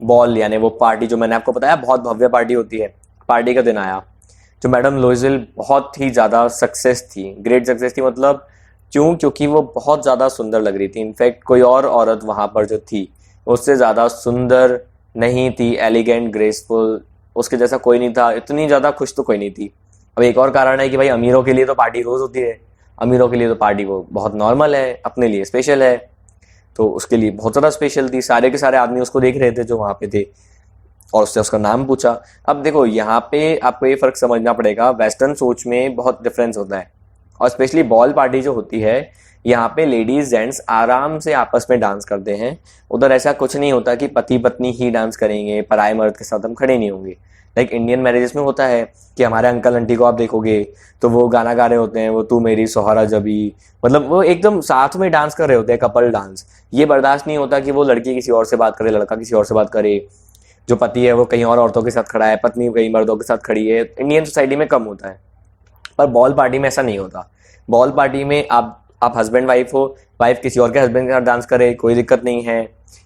बॉल यानी वो पार्टी जो मैंने आपको बताया बहुत भव्य पार्टी होती है, पार्टी का दिन आया। जो मैडम लोइजल बहुत ही ज़्यादा सक्सेस थी, ग्रेट सक्सेस थी, मतलब क्यों? क्योंकि वो बहुत ज़्यादा सुंदर लग रही थी। इनफैक्ट कोई और औरत वहाँ पर जो थी उससे ज़्यादा सुंदर नहीं थी, एलिगेंट, ग्रेसफुल, उसके जैसा कोई नहीं था, इतनी ज़्यादा खुश तो कोई नहीं थी। अब एक और कारण है कि भाई अमीरों के लिए तो पार्टी रोज़ होती है, अमीरों के लिए तो पार्टी वो बहुत नॉर्मल है, अपने लिए स्पेशल है। तो उसके लिए बहुत ज़्यादा स्पेशल थी, सारे के सारे आदमी उसको देख रहे थे जो वहाँ पे थे, और उससे उसका नाम पूछा। अब देखो यहाँ पे आपको ये फ़र्क समझना पड़ेगा, वेस्टर्न सोच में बहुत डिफरेंस होता है, और स्पेशली बॉल पार्टी जो होती है यहाँ पे लेडीज जेंट्स आराम से आपस में डांस करते हैं। उधर ऐसा कुछ नहीं होता कि पति पत्नी ही डांस करेंगे, पराये मर्द के साथ हम खड़े नहीं होंगे। लाइक इंडियन मैरिजेस में होता है कि हमारे अंकल आंटी को आप देखोगे तो वो गाना गा रहे होते हैं, वो तू मेरी सोहरा जबी, मतलब वो एकदम साथ में डांस कर रहे होते हैं, कपल डांस। ये बर्दाश्त नहीं होता कि वो लड़की किसी और से बात करे, लड़का किसी और से बात करे, जो पति है वो कहीं और औरतों के साथ खड़ा है, पत्नी कई मर्दों के साथ खड़ी है। इंडियन सोसाइटी में कम होता है, पर बॉल पार्टी में ऐसा नहीं होता। बॉल पार्टी में आप हस्बैंड वाइफ हो, वाइफ किसी और के हस्बैंड के साथ डांस करे कोई दिक्कत नहीं है,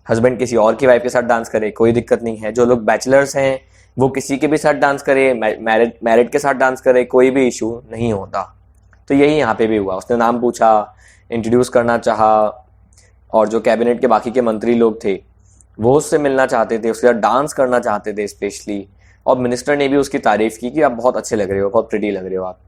हस्बैंड किसी और की वाइफ के साथ डांस करे कोई दिक्कत नहीं है, जो लोग बैचलर्स हैं वो किसी के भी साथ डांस करे, मैरिड के साथ डांस करे, कोई भी इशू नहीं होता। तो यही यहाँ पे भी हुआ। उसने नाम पूछा, इंट्रोड्यूस करना चाहा, और जो कैबिनेट के बाकी के मंत्री लोग थे वो उससे मिलना चाहते थे, उसके साथ डांस करना चाहते थे स्पेशली, और मिनिस्टर ने भी उसकी तारीफ की कि आप बहुत अच्छे लग रहे हो, बहुत प्रिटी लग रहे हो आप।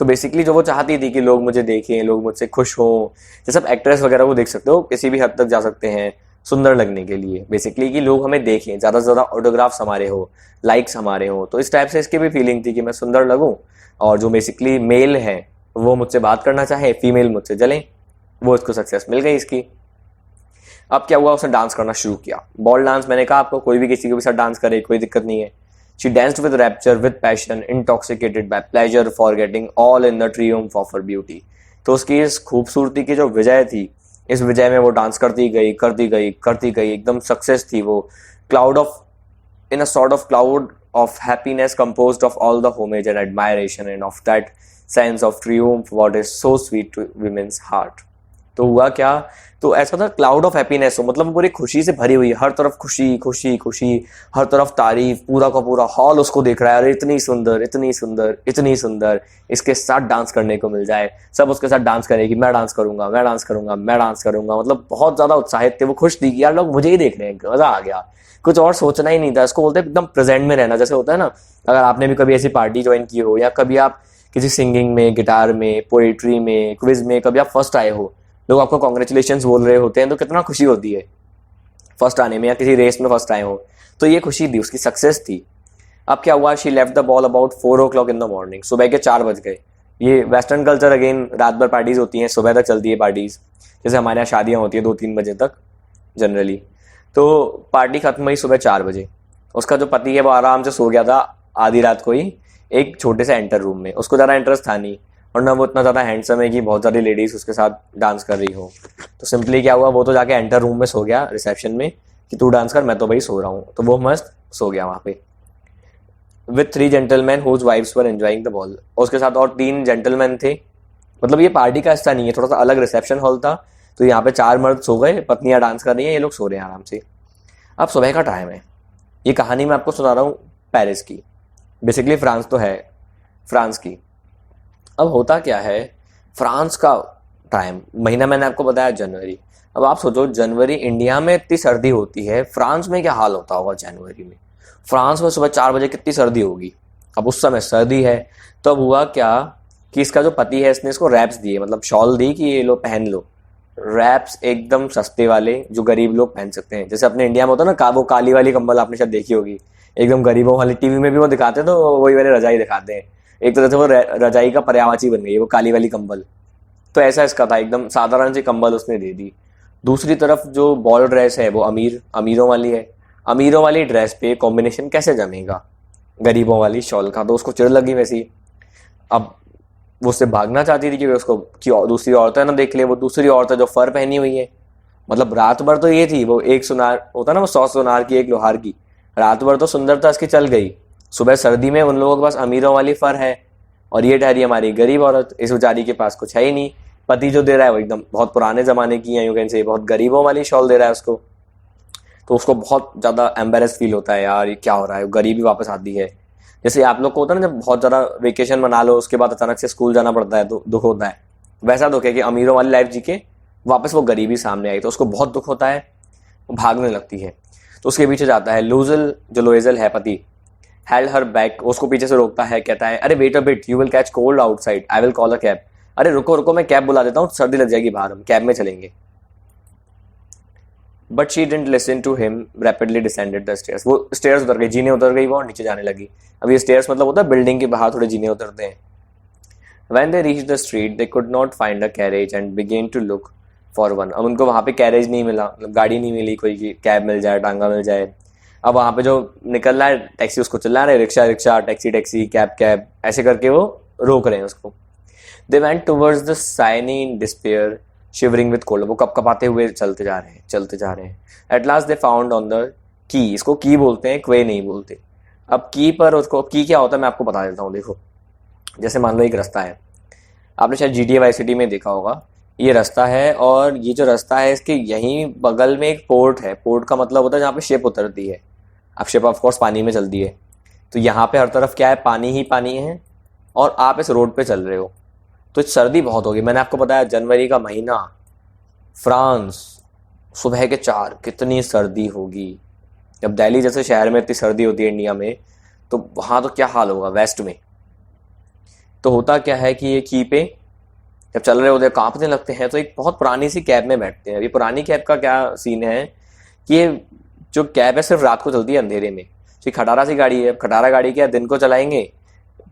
तो बेसिकली जो वो चाहती थी कि लोग मुझे देखें, लोग मुझसे खुश हों, जैसे आप एक्ट्रेस वगैरह को देख सकते हो, किसी भी हद तक जा सकते हैं सुंदर लगने के लिए, बेसिकली कि लोग हमें देखें, ज़्यादा से ज़्यादा ऑटोग्राफ्स हमारे हो, लाइक्स हमारे हो। तो इस टाइप से इसकी भी फीलिंग थी कि मैं सुंदर लगूं, और जो बेसिकली मेल है वो मुझसे बात करना चाहे, फीमेल मुझसे जलें। वो इसको सक्सेस मिल गई इसकी। अब क्या हुआ, उसने डांस करना शुरू किया, बॉल डांस। मैंने कहा आपको कोई भी किसी के भी साथ डांस करे कोई दिक्कत नहीं है। She danced with rapture, with passion, intoxicated by pleasure, forgetting all in the triumph of her beauty। तो उसकी इस खूबसूरती की जो विजय थी, इस विजय में वो डांस करती गई करती गई करती गई, एकदम सक्सेस थी वो। Cloud of in a sort of cloud of happiness composed of all the homage and admiration and of that sense of triumph what is so sweet to women's heart। तो हुआ क्या, तो ऐसा था क्लाउड ऑफ हैप्पीनेस हो, मतलब पूरी खुशी से भरी हुई, हर तरफ खुशी खुशी खुशी, हर तरफ तारीफ, पूरा का पूरा हॉल उसको देख रहा है, अरे इतनी सुंदर इतनी सुंदर इतनी सुंदर, इसके साथ डांस करने को मिल जाए, सब उसके साथ डांस करेगी, मैं डांस करूंगा मैं डांस करूंगा मैं डांस करूंगा। मतलब बहुत ज्यादा उत्साहित थे वो, खुश थी कि यार लोग मुझे ही देख रहे हैं, मजा आ गया, कुछ और सोचना ही नहीं था। इसको बोलते हैं एकदम प्रेजेंट में रहना। जैसे होता है ना, अगर आपने भी कभी ऐसी पार्टी ज्वाइन की हो, या कभी आप किसी सिंगिंग में, गिटार में, पोइट्री में, क्विज में कभी आप फर्स्ट आए हो, लोग आपको कॉन्ग्रेचुलेशंस बोल रहे होते हैं, तो कितना खुशी होती है फर्स्ट आने में, या किसी रेस में फर्स्ट आए हो तो ये खुशी थी, उसकी सक्सेस थी। अब क्या हुआ, she left the ball about 4 o'clock in the morning, सुबह के 4 बज गए। ये वेस्टर्न कल्चर अगेन, रात भर पार्टीज होती हैं, सुबह तक चलती है पार्टीज, जैसे हमारे यहाँ शादियाँ होती हैं 2-3 बजे तक जनरली। तो पार्टी खत्म हुई सुबह 4 बजे। उसका जो पति है वो आराम से सो गया था आधी रात को ही एक छोटे से एंटर रूम में, उसको ज़्यादा इंटरेस्ट था नहीं, और ना वो इतना ज़्यादा हैंडसम है कि बहुत सारी लेडीज़ उसके साथ डांस कर रही हो। तो सिंपली क्या हुआ, वो तो जाके एंटर रूम में सो गया रिसेप्शन में कि तू डांस कर, मैं तो भाई सो रहा हूँ। तो वो मस्त सो गया वहाँ पे with 3 gentleman whose wives were enjoying the ball. और उसके साथ और 3 जेंटलमैन थे, मतलब ये पार्टी का हिस्सा नहीं है, थोड़ा सा अलग रिसेप्शन हॉल था। तो यहाँ पे 4 मर्द सो गए, पत्नियां डांस कर रही हैं, ये लोग सो रहे हैं आराम से। अब सुबह का टाइम है, ये कहानी मैं आपको सुना रहा हूँ पेरिस की, बेसिकली फ्रांस तो है, फ्रांस की। अब होता क्या है, फ्रांस का टाइम, महीना मैंने आपको बताया जनवरी। अब आप सोचो जनवरी इंडिया में इतनी सर्दी होती है, फ्रांस में क्या हाल होता होगा जनवरी में। फ्रांस में सुबह 4 बजे कितनी सर्दी होगी। अब उस समय सर्दी है, तो अब हुआ क्या कि इसका जो पति है इसने इसको रैप्स दिए, मतलब शॉल दी कि ये लो पहन लो। रैप्स एकदम सस्ते वाले जो गरीब लोग पहन सकते हैं, जैसे अपने इंडिया में होता है ना वो काली वाली कंबल, आपने शायद देखी होगी, एकदम गरीबों वाली। टीवी में भी वो दिखाते हैं तो वही वाले रजाई दिखाते हैं, एक तरह से वो रजाई का पर्यायवाची बन गई है वो काली वाली कंबल। तो ऐसा इसका था, एकदम साधारण सी कंबल उसने दे दी। दूसरी तरफ जो बॉल ड्रेस है वो अमीरों वाली है। अमीरों वाली ड्रेस पे कॉम्बिनेशन कैसे जमेगा गरीबों वाली शॉल का, तो उसको चिढ़ लगी वैसी। अब वो उससे भागना चाहती थी कि उसको कि दूसरी औरतें ना देख ले, वो दूसरी औरतें जो फर पहनी हुई है, मतलब रात भर तो ये थी, वो एक सुनार होता ना वो 100 सुनार की एक लोहार की, रात भर तो सुंदरता इसकी चल गई। सुबह सर्दी में उन लोगों के पास अमीरों वाली फर है, और ये ठहरी हमारी गरीब औरत, इस बेचारी के पास कुछ है ही नहीं। पति जो दे रहा है वो एकदम बहुत पुराने जमाने की है, यू कैन से बहुत गरीबों वाली शॉल दे रहा है उसको। तो उसको बहुत ज़्यादा एम्बेरस फील होता है, यार ये क्या हो रहा है, गरीबी वापस आती है। जैसे आप लोग को होता है ना, जब बहुत ज़्यादा वेकेशन मना लो उसके बाद अचानक से स्कूल जाना पड़ता है तो दुख होता है, वैसा दुख है कि अमीरों वाली लाइफ जी के वापस वो गरीबी सामने आई, तो उसको बहुत दुख होता है, वो भागने लगती है। तो उसके पीछे जाता है लूजल, जो लोएजल है पति, हेल्ड हर बैक, उसको पीछे से रोकता है, कहता है अरे wait a bit, you will catch cold outside, I will call a cab. अरे रुको रुको, मैं कैब बुला देता हूँ, सर्दी लग जाएगी बाहर, हम कैब में चलेंगे। But she didn't listen to him, rapidly descended the stairs. वो स्टेयर्स उतर गई, जीने उतर गई वो, और नीचे जाने लगी। अब ये स्टेयर्स मतलब होता है बिल्डिंग के बाहर थोड़े जीने उतरते हैं। When they reached the street, they could not find a carriage and began to look for one. अब उनको वहाँ पे कैरेज नहीं मिला, मतलब गाड़ी नहीं मिली कोई कि कैब मिल जाए, टांगा मिल जाए। अब वहाँ पे जो निकल रहा है टैक्सी उसको चिल्ला रहे, rickshaw rickshaw, taxi taxi, cab cab, ऐसे करके वो रोक रहे हैं उसको। They went towards the shiny in despair, shivering with cold. वो कपकपाते हुए चलते जा रहे हैं, चलते जा रहे हैं। At last they found on the key, इसको की बोलते हैं, क्वे नहीं बोलते। अब की पर उसको, की क्या होता है मैं आपको बता देता हूँ। देखो जैसे मान लो एक रास्ता है, आपने शायद GTA वाई सिटी में देखा होगा, ये रास्ता है, और ये जो रास्ता है इसके यहीं बगल में एक पोर्ट है। पोर्ट का मतलब होता है जहाँ पे शिप उतरती है। अब शिप ऑफ कोर्स पानी में चलती है, तो यहाँ पे हर तरफ क्या है, पानी ही पानी है, और आप इस रोड पे चल रहे हो। तो सर्दी बहुत होगी, मैंने आपको बताया जनवरी का महीना, फ्रांस, सुबह के 4, कितनी सर्दी होगी। जब दिल्ली जैसे शहर में इतनी सर्दी होती है इंडिया में, तो वहाँ तो क्या हाल होगा वेस्ट में। तो होता क्या है कि ये की पे जब चल रहे होते हैं कांपने लगते हैं, तो एक बहुत पुरानी सी कैब में बैठते हैं। ये पुरानी कैब का क्या सीन है कि ये जो कैब है सिर्फ रात को चलती है अंधेरे में। तो खटारा सी गाड़ी है, खटारा गाड़ी क्या दिन को चलाएंगे,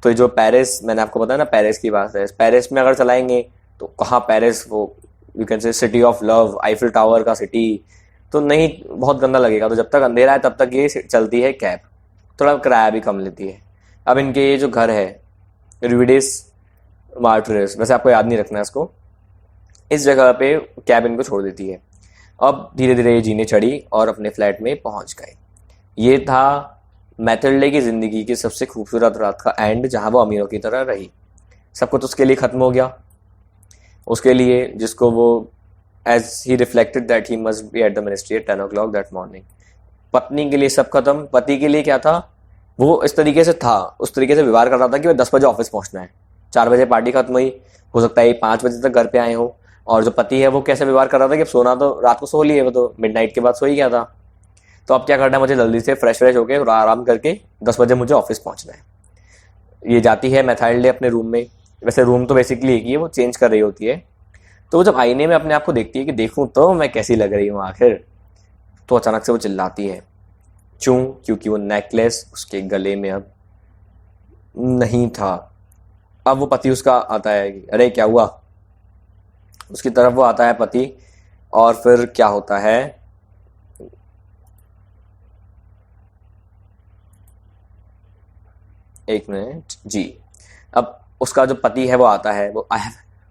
तो जो पेरिस, मैंने आपको बताया ना पेरिस की बात है, पेरिस में अगर चलाएंगे तो कहाँ पेरिस, वो you can say city of love, Eiffel tower का सिटी, तो नहीं, बहुत गंदा लगेगा। तो जब तक अंधेरा है तब तक ये चलती है कैब, थोड़ा किराया भी कम लेती है। अब इनके ये जो घर है रिविडेस मार्टरेस, वैसे आपको याद नहीं रखना है इसको, इस जगह पे कैब इनको छोड़ देती है। अब धीरे धीरे ये जीने चढ़ी और अपने फ्लैट में पहुंच गए। ये था मैथिल्डे की ज़िंदगी की सबसे खूबसूरत रात का एंड, जहां वो अमीरों की तरह रही। सब कुछ उसके लिए ख़त्म हो गया, उसके लिए जिसको वो as he reflected that he must be at the ministry at 10 o'clock that morning. पत्नी के लिए सब खत्म, पति के लिए क्या था, वो इस तरीके से था, उस तरीके से व्यवहार कर रहा था कि वो 10 बजे ऑफिस पहुंचना है, 4 बजे पार्टी खत्म हुई, हो सकता है 5 बजे तक घर पे आए हो। और जो पति है वो कैसे व्यवहार कर रहा था कि अब सोना तो रात को सो लिए, वो तो मिडनाइट के बाद सो ही गया था, तो अब क्या करना है, मुझे जल्दी से फ्रेश होकर और आराम करके 10 बजे मुझे ऑफिस पहुंचना है। ये जाती है मैथाइल्डे अपने रूम में, वैसे रूम तो बेसिकली एक ही है, वो चेंज कर रही होती है। तो वो जब आईने में अपने आप को देखती है कि देखूं तो मैं कैसी लग रही हूँ आखिर, तो अचानक से वो चिल्लाती है। क्यों? क्योंकि वो नेकलेस उसके गले में अब नहीं था। अब वो पति उसका आता है कि अरे क्या हुआ, उसकी तरफ वो आता है पति, और फिर क्या होता है, एक मिनट जी। अब उसका जो पति है वो आता है, वो I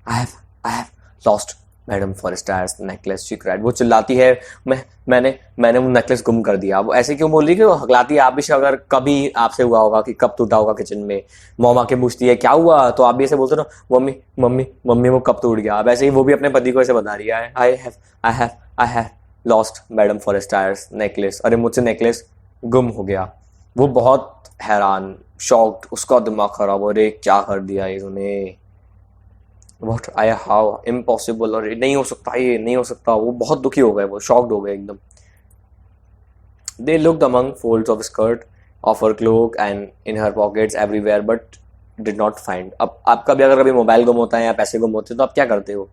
have lost madam Forestier's necklace she cried. वो चिल्लाती है मैंने वो नेकलेस गुम कर दिया। वो ऐसे क्यों बोल रही है कि वो हकलाती है। आप भी अगर कभी आपसे हुआ होगा कि कब टूटा होगा किचन में, मॉम आके पूछती है क्या हुआ, तो आप भी ऐसे बोलते हो ना मम्मी मम्मी मम्मी वो कब टूट गया। अब ऐसे ही वो भी अपने पति को ऐसे बता रही है I have lost madam Forestier's necklace, अरे मुझसे नेकलेस गुम हो गया। वो बहुत हैरान, शॉक्ड, उसका दिमाग खराब, अरे क्या कर दिया इन्होंने, व्हाट आई हाउ इम्पॉसिबल, और नहीं हो सकता, ये नहीं हो सकता। वो बहुत दुखी हो गए, वो शॉक्ड हो गए एकदम। They looked among folds of skirt of her cloak and in her pockets everywhere but did not find. अब आपका भी अगर कभी मोबाइल गुम होता है या पैसे गुम होते हैं तो आप क्या करते हो,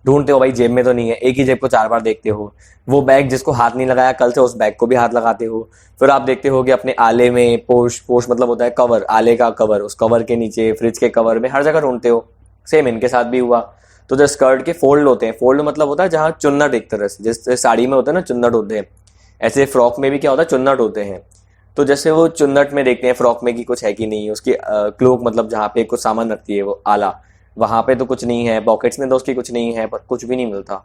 ढूंढते हो भाई जेब में तो नहीं है, एक ही जेब को 4 बार देखते हो। वो बैग जिसको हाथ नहीं लगाया कल से, उस बैग को भी हाथ लगाते हो। फिर आप देखते हो कि अपने आले में पोश मतलब होता है कवर, आले का कवर, उस कवर के नीचे, फ्रिज के कवर में, हर जगह ढूंढते हो। सेम इनके साथ भी हुआ। तो जो स्कर्ट के फोल्ड होते हैं, फोल्ड मतलब होता है जहाँ चुन्नट, एक तरह से जैसे साड़ी में होता है ना चुन्नट होते हैं, ऐसे फ्रॉक में भी क्या होता है चुन्नट होते हैं। तो जैसे वो चुन्नट में देखते हैं फ्रॉक में कि कुछ है कि नहीं, उसकी क्लोक मतलब जहाँ पे कुछ सामान रखती है वो आला, वहां पे तो कुछ नहीं है, पॉकेट्स में तो उसकी कुछ नहीं है, पर कुछ भी नहीं मिलता।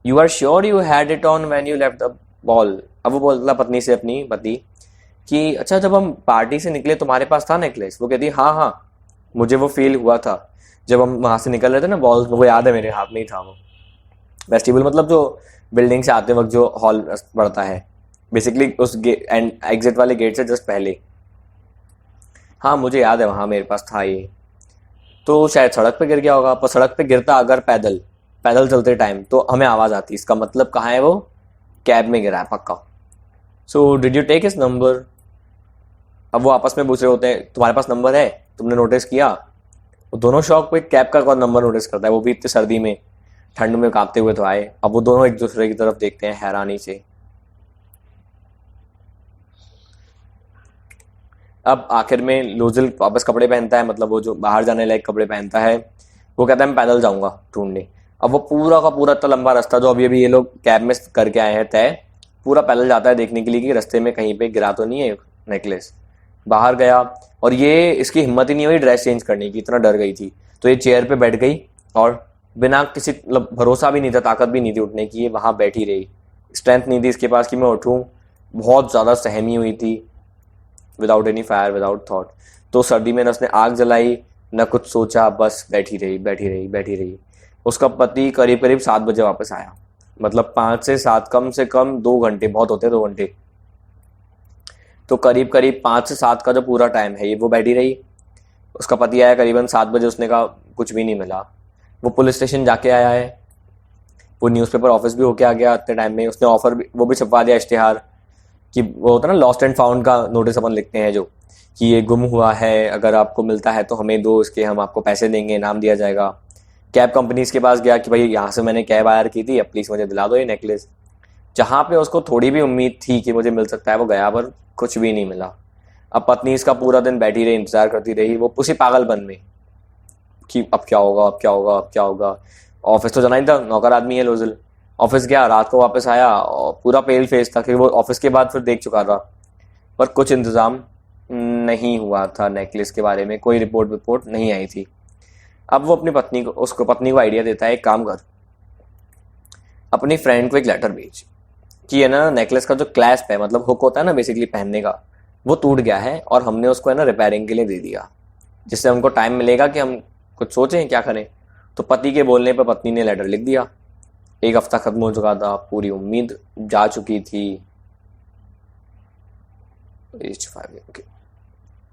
You are sure you had it on when you left the ball. अब वो बोलता पत्नी से, अपनी पति, कि अच्छा जब हम पार्टी से निकले तुम्हारे पास था नेकलेस। वो कहती हाँ हाँ मुझे वो फील हुआ था जब हम वहां से निकल रहे थे ना बॉल, वो याद है मेरे हाथ में ही था वो। वेस्टिबल मतलब जो बिल्डिंग से आते वक्त जो हॉल पड़ता है, बेसिकली उस एंड एग्जिट वाले गेट से जस्ट पहले। हाँ मुझे याद है वहां मेरे पास था ये। तो शायद सड़क पे गिर गया होगा, पर सड़क पे गिरता अगर पैदल पैदल चलते टाइम तो हमें आवाज आती, इसका मतलब कहाँ है वो, कैब में गिरा है पक्का। So did you take his number. अब वो आपस में पूछ रहे होते हैं तुम्हारे पास नंबर है, तुमने नोटिस किया। वो दोनों शौक पे, कैब का कौन नंबर नोटिस करता है, वो भी इतनी सर्दी में ठंड में कांपते हुए तो आए। अब वो दोनों एक दूसरे की तरफ देखते हैं हैरानी से। अब आखिर में लोजल वापस कपड़े पहनता है, मतलब वो जो बाहर जाने लायक कपड़े पहनता है। वो कहता है मैं पैदल जाऊंगा ढूंढने। अब वो पूरा का पूरा इतना लंबा रास्ता जो अभी अभी ये लोग कैब में करके आए हैं तय, पूरा पैदल जाता है देखने के लिए कि रास्ते में कहीं पे गिरा तो नहीं है नेकलेस। बाहर गया और ये इसकी हिम्मत ही नहीं हुई ड्रेस चेंज करने की, इतना डर गई थी। तो ये चेयर पे बैठ गई और बिना किसी मतलब भरोसा भी नहीं था, ताकत भी नहीं थी उठने की, ये वहां बैठी रही। स्ट्रेंथ नहीं थी इसके पास कि मैं उठूं, बहुत ज्यादा सहमी हुई थी। Without any fire without thought. तो सर्दी में न उसने आग जलाई न कुछ सोचा, बस बैठी रही बैठी रही बैठी रही। उसका पति करीब करीब 7 बजे वापस आया, मतलब 5 से 7, कम से कम 2 घंटे, बहुत होते हैं 2 घंटे। तो करीब करीब 5 से 7 का जो पूरा टाइम है ये वो बैठी रही। उसका पति आया करीबन 7 बजे, उसने कहा कुछ भी नहीं मिला। वो पुलिस स्टेशन जाके आया है, वो न्यूज़पेपर ऑफिस भी होके आ गया इतने टाइम में। उसने ऑफर भी वो भी छपवा दिया, इश्तिहार, कि वो होता है ना लॉस्ट एंड फाउंड का नोटिस अपन लिखते हैं जो, कि ये गुम हुआ है, अगर आपको मिलता है तो हमें दो, इसके हम आपको पैसे देंगे, इनाम दिया जाएगा। कैब कंपनीज के पास गया कि भाई यहाँ से मैंने कैब हायर की थी, अब प्लीज़ मुझे दिला दो ये नेकलेस। जहाँ पे उसको थोड़ी भी उम्मीद थी कि मुझे मिल सकता है वो गया, पर कुछ भी नहीं मिला। अब पत्नी इसका पूरा दिन बैठी रही, इंतजार करती रही, वो उसी पागलपन में कि अब क्या होगा अब क्या होगा अब क्या होगा। ऑफिस तो जाना ही था, नौकर आदमी है लोजल। ऑफिस गया, रात को वापस आया और पूरा पेल फेस था, क्योंकि वो ऑफिस के बाद फिर देख चुका था, पर कुछ इंतजाम नहीं हुआ था नेकलेस के बारे में, कोई रिपोर्ट नहीं आई थी। अब वो अपनी पत्नी को आइडिया देता है, एक काम कर, अपनी फ्रेंड को एक लेटर भेज कि है ना नेकलेस का जो क्लैस्प है, मतलब हुक होता है ना बेसिकली पहनने का, वो टूट गया है और हमने उसको है ना रिपेयरिंग के लिए दे दिया, जिससे हमको टाइम मिलेगा कि हम कुछ सोचें क्या करें। तो पति के बोलने पर पत्नी ने लेटर लिख दिया। 1 हफ्ता खत्म हो चुका था, पूरी उम्मीद जा चुकी थी। okay.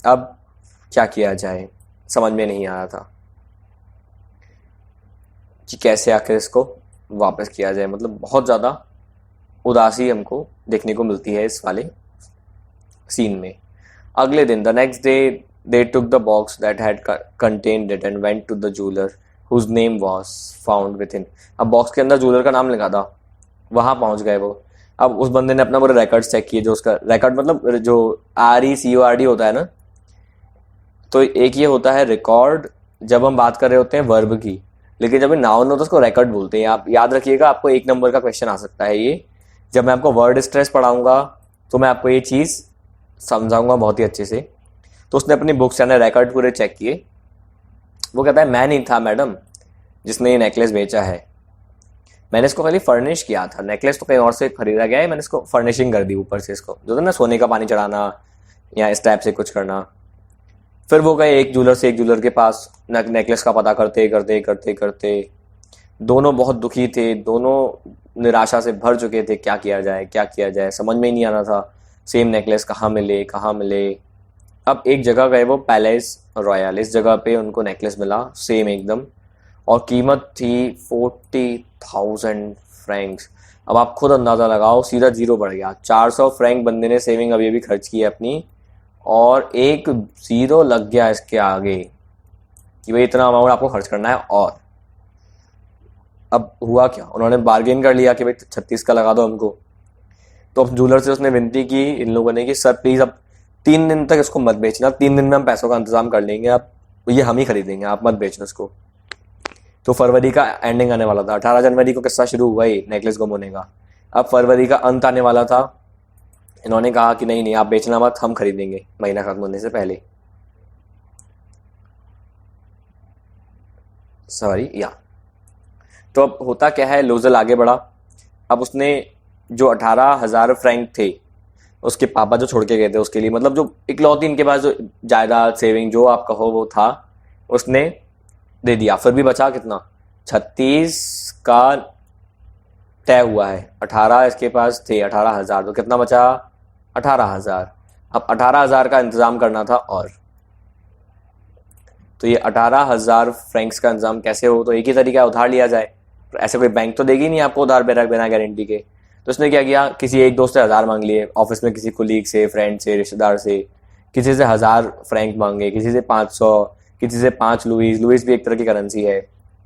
अब क्या किया जाए समझ में नहीं आ रहा था कि कैसे आकर इसको वापस किया जाए। मतलब बहुत ज़्यादा उदासी हमको देखने को मिलती है इस वाले सीन में। अगले दिन the next day They took the box that had contained it and went to the jeweler whose name was found within. अब बॉक्स के अंदर जूलर का नाम लिखा था, वहां पहुंच गए वो। अब उस बंदे ने अपना पूरे रिकॉर्ड्स चेक किए, जो उसका रिकॉर्ड मतलब जो RECORD होता है ना, तो एक ये होता है रिकॉर्ड जब हम बात कर रहे होते हैं वर्ब की, लेकिन जब नाउन होता है उसको रिकॉर्ड बोलते हैं। आप याद रखिएगा, आपको 1 नंबर का क्वेश्चन आ सकता है ये। जब मैं आपको वर्ड स्ट्रेस पढ़ाऊंगा तो मैं आपको ये चीज़ समझाऊंगा बहुत ही अच्छे से। तो उसने अपनी बुक्स यानी रिकॉर्ड पूरे चेक किए। वो कहता है मैं नहीं था मैडम जिसने ये नेकलेस बेचा है, मैंने इसको खाली फर्निश किया था। नेकलेस तो कहीं और से खरीदा गया है, मैंने इसको फर्निशिंग कर दी ऊपर से, इसको जो था ना सोने का पानी चढ़ाना या इस टाइप से कुछ करना। फिर वो गए एक ज्वेलर से एक ज्वेलर के पास, नेकलेस का पता करते करते करते करते दोनों बहुत दुखी थे, दोनों निराशा से भर चुके थे। क्या किया जाए क्या किया जाए, समझ में ही नहीं आ रहा था सेम नेकलेस कहाँ मिले कहाँ मिले। अब एक जगह गए वो पैलेस रॉयल, इस जगह पे उनको नेकलेस मिला सेम एकदम, और कीमत थी 40,000 फ्रैंक्स। अब आप खुद अंदाज़ा लगाओ, सीधा जीरो बढ़ गया। 400 फ्रैंक बंदे ने सेविंग अभी अभी खर्च की है अपनी, और एक जीरो लग गया इसके आगे कि भाई इतना अमाउंट आपको खर्च करना है। और अब हुआ क्या, उन्होंने बार्गेन कर लिया कि भाई 36 का लगा दो हमको। तो अब जूलर से उसने विनती की इन लोगों ने कि सर प्लीज़ अब 3 दिन तक इसको मत बेचना, 3 दिन में हम पैसों का इंतजाम कर लेंगे, आप ये हम ही खरीदेंगे, आप मत बेचना इसको। तो फरवरी का एंडिंग आने वाला था, 18 जनवरी को किस्सा शुरू हुआ ही नेकलेस गुम होने का। अब फरवरी का अंत आने वाला था, इन्होंने कहा कि नहीं नहीं आप बेचना मत, हम खरीदेंगे महीना खत्म होने से पहले। सॉरी या तो अब होता क्या है, लोजल आगे बढ़ा। अब उसने जो 18,000 फ्रैंक थे उसके पापा जो छोड़ के गए थे उसके लिए, मतलब जो इकलौती इनके पास जो जायदाद सेविंग जो आप कहो वो था, उसने दे दिया। फिर भी बचा कितना, 36 का तय हुआ है, 18 इसके पास थे, 18,000, तो कितना बचा 18,000। अब 18,000 का इंतजाम करना था। और तो ये 18,000 फ्रैंक्स का इंतजाम कैसे हो, तो एक ही तरीका है, उधार लिया जाए। ऐसे कोई बैंक तो देगी नहीं आपको उधार बिना गारंटी के। तो उसने क्या किया, किसी एक दोस्त से 1000 मांग लिए, ऑफिस में किसी कुलीग से, फ्रेंड से, रिश्तेदार से, किसी से 1000 फ्रैंक मांगे, किसी से 500, किसी से 5 लुईस, लुईस भी एक तरह की करेंसी है,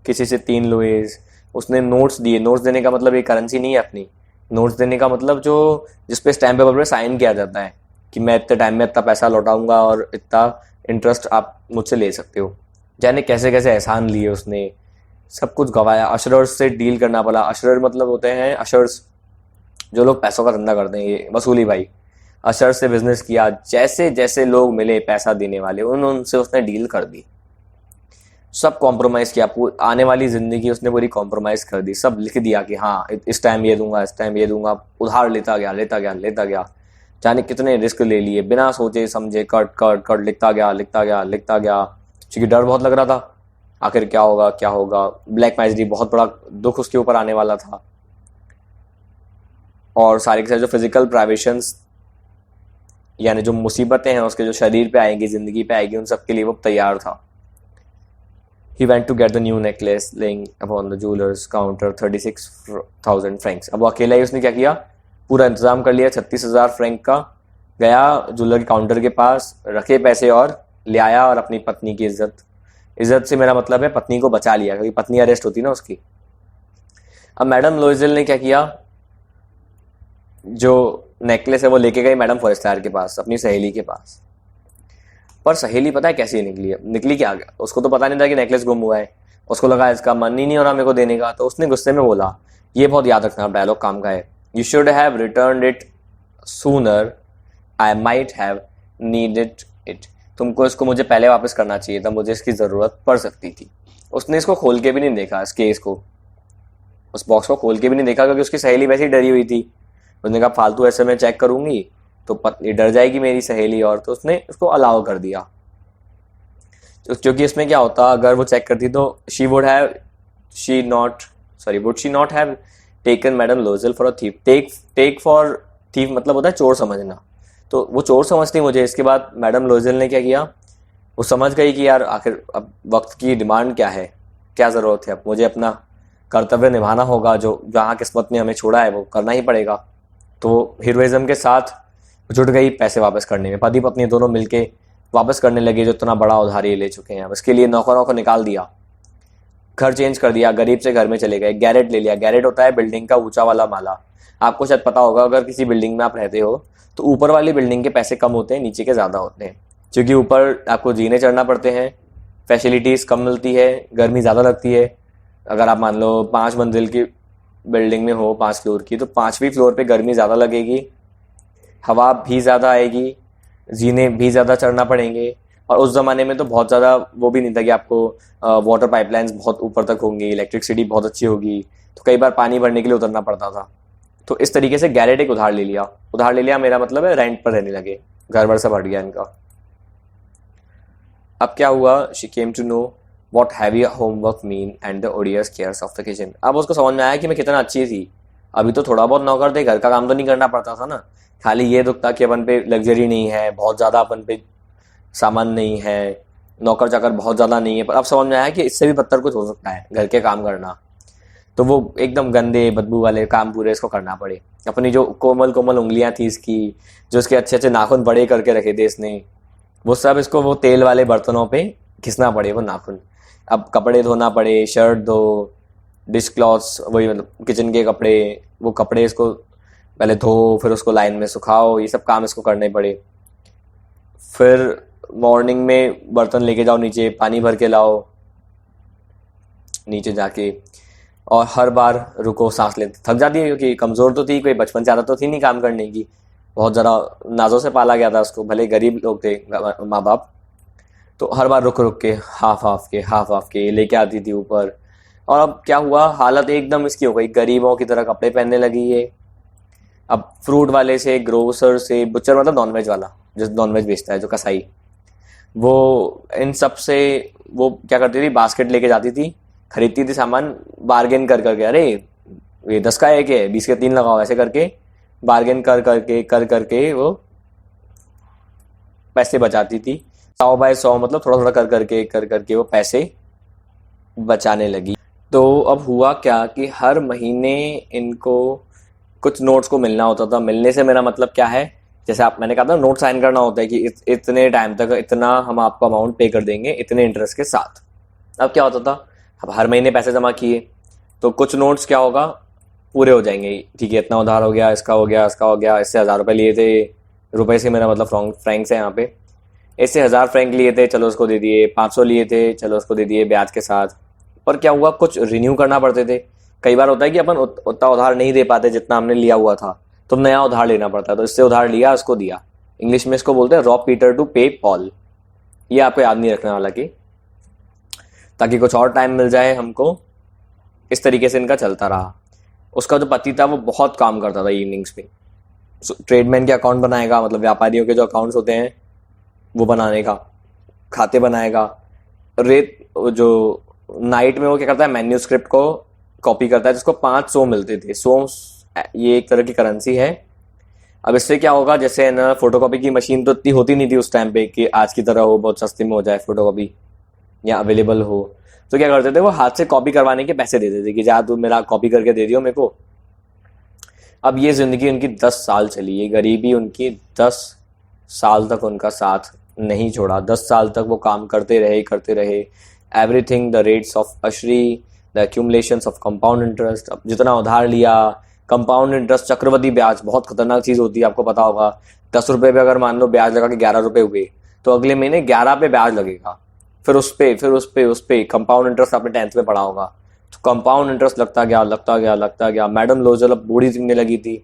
किसी से 3 लुईस। उसने नोट्स दिए। नोट्स देने का मतलब एक करेंसी नहीं है अपनी, नोट्स देने का मतलब जो जिसपे स्टैम्प पेपर पर साइन किया जाता है कि मैं इतने टाइम में इतना पैसा लौटाऊंगा और इतना इंटरेस्ट आप मुझसे ले सकते हो। जाने कैसे कैसे एहसान लिए उसने, सब कुछ गवाया। अशरर्स से डील करना पड़ा। अशरर मतलब होते हैं अशर्स, जो लोग पैसों का धंधा करते हैं, ये वसूली भाई। अशर से बिजनेस किया, जैसे जैसे लोग मिले पैसा देने वाले उनसे उसने डील कर दी, सब कॉम्प्रोमाइज़ किया। आने वाली ज़िंदगी उसने पूरी कॉम्प्रोमाइज़ कर दी, सब लिख दिया कि हाँ इस टाइम ये दूंगा, इस टाइम ये दूंगा। उधार लेता गया लेता गया लेता गया, जाने कितने रिस्क ले लिए बिना सोचे समझे, कट कट कट लिखता गया लिखता गया लिखता गया, क्योंकि डर बहुत लग रहा था आखिर क्या होगा क्या होगा। ब्लैक मैजिक बहुत बड़ा दुख उसके ऊपर आने वाला था, और सारे के सारे जो फिजिकल प्राइवेशंस यानी जो मुसीबतें हैं उसके जो शरीर पे आएंगी, ज़िंदगी पे आएगी, उन सब के लिए वो तैयार था। He went to get the new necklace laying upon the jeweler's counter 36,000 francs। अब वो अकेला ही उसने क्या किया, पूरा इंतजाम कर लिया 36,000 फ्रैंक का। गया ज्वेलर के काउंटर के पास, रखे पैसे और ले आया, और अपनी पत्नी की इज्जत से मेरा मतलब है पत्नी को बचा लिया, क्योंकि पत्नी अरेस्ट होती ना उसकी। अब मैडम लोइजल ने क्या किया, जो नेकलेस है वो लेके गई मैडम फॉरेस्टायर के पास, अपनी सहेली के पास। पर सहेली पता है कैसी निकली क्या, उसको तो पता नहीं था कि नेकलेस गुम हुआ है। उसको लगा इसका मन ही नहीं हो रहा मेरे को देने का, तो उसने गुस्से में बोला, ये बहुत याद रखना डायलॉग काम का है, you should have return it sooner, I might have needed it. तुमको इसको मुझे पहले वापस करना चाहिए था, मुझे इसकी ज़रूरत पड़ सकती थी। उसने इसको खोल के भी नहीं देखा, इस केस को, उस बॉक्स को खोल के भी नहीं देखा, क्योंकि उसकी सहेली वैसे ही डरी हुई थी। उसने कहा फालतू ऐसे मैं चेक करूंगी तो पत्नी डर जाएगी मेरी सहेली, और तो उसने उसको अलाउ कर दिया। क्योंकि इसमें क्या होता, अगर वो चेक करती तो would she not have taken madam Loisel for a thief. Take for thief मतलब होता है चोर समझना, तो वो चोर समझती मुझे। इसके बाद मैडम लोइजल ने क्या किया, वो समझ गई कि यार आखिर अब वक्त की डिमांड क्या है, क्या ज़रूरत है, अब मुझे अपना कर्तव्य निभाना होगा, जो जहाँ किस्मत ने हमें छोड़ा है वो करना ही पड़ेगा। तो हीरोइज्म के साथ जुट गई पैसे वापस करने में। पति पत्नी दोनों मिलके वापस करने लगे जो इतना बड़ा उधार ये ले चुके हैं। अब इसके लिए नौकरों को निकाल दिया, घर चेंज कर दिया, गरीब से घर में चले गए, गैरेट ले लिया। गैरेट होता है बिल्डिंग का ऊंचा वाला माला। आपको शायद पता होगा, अगर किसी बिल्डिंग में आप रहते हो तो ऊपर वाली बिल्डिंग के पैसे कम होते हैं, नीचे के ज़्यादा होते हैं, क्योंकि ऊपर आपको जीने चढ़ना पड़ते हैं, फैसिलिटीज़ कम मिलती है, गर्मी ज़्यादा लगती है। अगर आप मान लो 5 मंजिल की बिल्डिंग में हो, 5 फ्लोर की, तो 5वीं फ्लोर पे गर्मी ज़्यादा लगेगी, हवा भी ज़्यादा आएगी, जीने भी ज़्यादा चढ़ना पड़ेंगे। और उस ज़माने में तो बहुत ज़्यादा वो भी नहीं था कि आपको वाटर पाइपलाइंस बहुत ऊपर तक होंगी, इलेक्ट्रिसिटी बहुत अच्छी होगी, तो कई बार पानी भरने के लिए उतरना पड़ता था। तो इस तरीके से गैरेट एक उधार ले लिया। उधार ले लिया मेरा मतलब है रेंट पर रहने लगे, घर वर सब हट गया इनका। अब क्या हुआ, she came to know what heavy homework mean and the odious cares of the kitchen. अब उसको समझ में आया कि मैं कितना अच्छी थी। अभी तो थोड़ा बहुत नौकर थे, घर का काम तो नहीं करना पड़ता था ना, खाली ये दुख था कि अपन पे लग्जरी नहीं है, बहुत ज़्यादा अपन पे सामान नहीं है, नौकर चाकर बहुत ज़्यादा नहीं है। पर अब समझ में आया कि इससे भी बदतर कुछ हो सकता है, घर के काम करना। तो वो एकदम गंदे बदबू वाले काम पूरे इसको करना पड़े। अपनी जो कोमल कोमल उंगलियां थी इसकी, जो इसके अच्छे अच्छे नाखून बड़े करके रखे थे इसने, वो सब इसको वो तेल वाले बर्तनों पे घिसना पड़े वो नाखून। अब कपड़े धोना पड़े, शर्ट धो, डिश क्लॉथ्स, वही मतलब किचन के कपड़े, वो कपड़े इसको पहले धो, फिर उसको लाइन में सुखाओ, ये सब काम इसको करने पड़े। फिर मॉर्निंग में बर्तन लेके जाओ नीचे, पानी भर के लाओ नीचे जाके, और हर बार रुको, सांस लेते। थक जाती है क्योंकि कमज़ोर तो थी, कोई बचपन से आदत तो थी नहीं काम करने की, बहुत ज़रा नाजों से पाला गया था उसको, भले गरीब लोग थे माँ बाप। तो हर बार रुक रुक के हाफ हाफ के लेके आती थी ऊपर। और अब क्या हुआ, हालत एकदम इसकी हो गई, गरीबों की तरह कपड़े पहनने लगी ये। अब फ्रूट वाले से, ग्रोसर से, बुचर मतलब नॉनवेज वाला, जो नॉनवेज बेचता है, जो कसाई, वो इन सब से वो क्या करती थी, बास्केट लेके जाती थी, खरीदती थी सामान, बार्गेन कर करके, अरे ये 10 का 1 है, 20 के 3 लगाओ, ऐसे करके बार्गेन कर करके वो पैसे बचाती थी। 100 बाय 100 मतलब थोड़ा थोड़ा कर करके वो पैसे बचाने लगी। तो अब हुआ क्या कि हर महीने इनको कुछ नोट्स को मिलना होता था। मिलने से मेरा मतलब क्या है, जैसे आप मैंने कहा था नोट साइन करना होता है कि इतने टाइम तक इतना हम आपको अमाउंट पे कर देंगे, इतने इंटरेस्ट के साथ। अब क्या होता था, अब हर महीने पैसे जमा किए तो कुछ नोट्स क्या होगा, पूरे हो जाएंगे, ठीक है इतना उधार हो गया, इसका हो गया, इसका हो गया। इससे 1000 रुपये लिए थे, रुपए से मेरा मतलब फ्रैंक्स है यहाँ पे, इससे 1000 फ्रैंक लिए थे, चलो उसको दे दिए, 500 लिए थे, चलो उसको दे दिए ब्याज के साथ। पर क्या हुआ, कुछ रिन्यू करना पड़ते थे। कई बार होता है कि अपन उतना उधार नहीं दे पाते जितना हमने लिया हुआ था, तो नया उधार लेना पड़ता है। तो इससे उधार लिया, उसको दिया। इंग्लिश में इसको बोलते हैं रॉब पीटर टू पे पॉल। ये आपको याद नहीं रखना, हालांकि ताकि कुछ और टाइम मिल जाए हमको। इस तरीके से इनका चलता रहा। उसका जो पति था वो बहुत काम करता था इवनिंग्स में। ट्रेडमैन के अकाउंट बनाएगा, मतलब व्यापारियों के जो अकाउंट्स होते हैं वो बनाने का, खाते बनाएगा। रेत जो नाइट में वो क्या करता है, मैन्यूस्क्रिप्ट को कॉपी करता है, जिसको 500 मिलते थे। 100 ये एक तरह की करेंसी है। अब इससे क्या होगा, जैसे ना फोटोकॉपी की मशीन तो इतनी होती नहीं थी उस टाइम पे कि आज की तरह हो बहुत सस्ती में हो जाए फोटोकॉपी या अवेलेबल हो। तो क्या करते थे, वो हाथ से कॉपी करवाने के पैसे देते थे कि जा तू मेरा कॉपी करके दे दियो मेरे को। अब ये जिंदगी उनकी 10 साल चली, ये गरीबी उनकी 10 साल तक उनका साथ नहीं छोड़ा। 10 साल तक वो काम करते रहे। Everything, the rates of usury, the accumulations of compound interest. अब जितना उधार लिया, कंपाउंड इंटरेस्ट, चक्रवृद्धि ब्याज बहुत खतरनाक चीज़ होती है, आपको पता होगा। 10 रुपये पे अगर मान लो ब्याज लगा के 11 रुपये हुए, तो अगले महीने 11 पे ब्याज लगेगा, फिर उस पे कंपाउंड इंटरेस्ट आपने 10th में पढ़ा होगा। तो कंपाउंड इंटरेस्ट लगता गया। मैडम लोजल अब बूढ़ी दिखने लगी थी,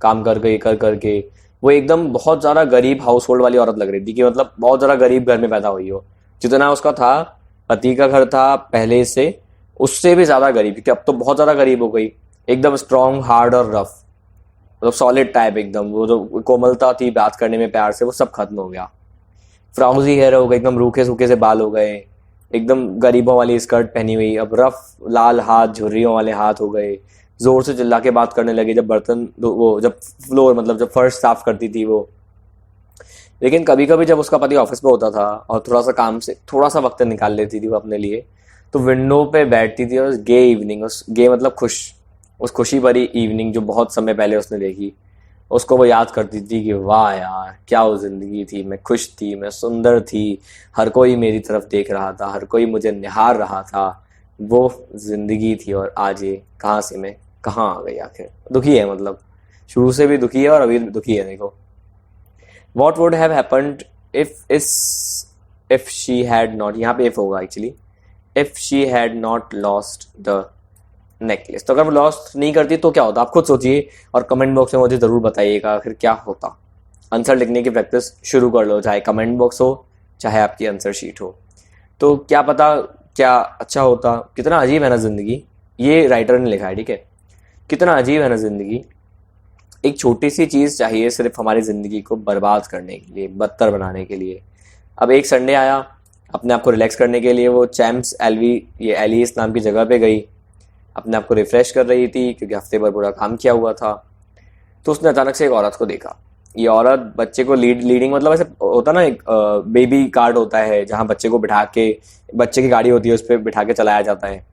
काम कर करके। वो एकदम बहुत ज़्यादा गरीब हाउस होल्ड वाली औरत लग रही थी, कि मतलब बहुत ज़्यादा गरीब घर में पैदा हुई हो। जितना उसका था, पति का घर था पहले से, उससे भी ज़्यादा गरीब, क्योंकि अब तो बहुत ज़्यादा गरीब हो गई। एकदम स्ट्रॉन्ग, हार्ड और रफ, मतलब सॉलिड टाइप एकदम। वो जो कोमलता थी बात करने में प्यार से, वो सब खत्म हो गया। फ्राउजी हेयर हो गए, एकदम रूखे सूखे से बाल हो गए, एकदम गरीबों वाली स्कर्ट पहनी हुई। अब रफ लाल हाथ, झुर्रियों वाले हाथ हो गए। जोर से चिल्ला के बात करने लगी जब बर्तन वो जब फ्लोर मतलब जब फर्श साफ करती थी वो। लेकिन कभी कभी जब उसका पति ऑफिस में होता था और थोड़ा सा काम से थोड़ा सा वक्त निकाल लेती थी वो अपने लिए, तो विंडो पे बैठती थी और गे इवनिंग, उस गे मतलब खुश, उस खुशी भरी इवनिंग जो बहुत समय पहले उसने देखी, उसको वो याद करती थी कि वाह यार क्या वो ज़िंदगी थी, मैं खुश थी, मैं सुंदर थी, हर कोई मेरी तरफ देख रहा था, हर कोई मुझे निहार रहा था, वो ज़िंदगी थी। और आज ये कहाँ से मैं कहाँ आ गई आखिर। दुखी है, मतलब शुरू से भी दुखी है और अभी भी दुखी है। देखो, what would have happened if she had not, यहाँ पे इफ होगा actually, if she had not lost the necklace. तो अगर वो लॉस्ट नहीं करती तो क्या होता, आप खुद सोचिए और कमेंट बॉक्स में मुझे ज़रूर बताइएगा आखिर क्या होता। आंसर लिखने की प्रैक्टिस शुरू कर लो, चाहे कमेंट बॉक्स हो चाहे आपकी आंसर शीट हो। तो क्या पता क्या अच्छा होता। कितना अजीब है ना ज़िंदगी, ये राइटर ने लिखा है, ठीक है। कितना अजीब है ना ज़िंदगी, एक छोटी सी चीज़ चाहिए सिर्फ हमारी ज़िंदगी को बर्बाद करने के लिए, बदतर बनाने के लिए। अब एक संडे आया, अपने आप को रिलैक्स करने के लिए वो चैम्प्स एलवी ये एलिस नाम की जगह पे गई, अपने आप को रिफ़्रेश कर रही थी क्योंकि हफ्ते भर पूरा काम किया हुआ था। तो उसने अचानक से एक औरत को देखा। ये औरत बच्चे को लीडिंग, मतलब ऐसे होता ना, एक बेबी कार्ट होता है जहाँ बच्चे को बिठा के, बच्चे की गाड़ी होती है उस पर बिठा के चलाया जाता है।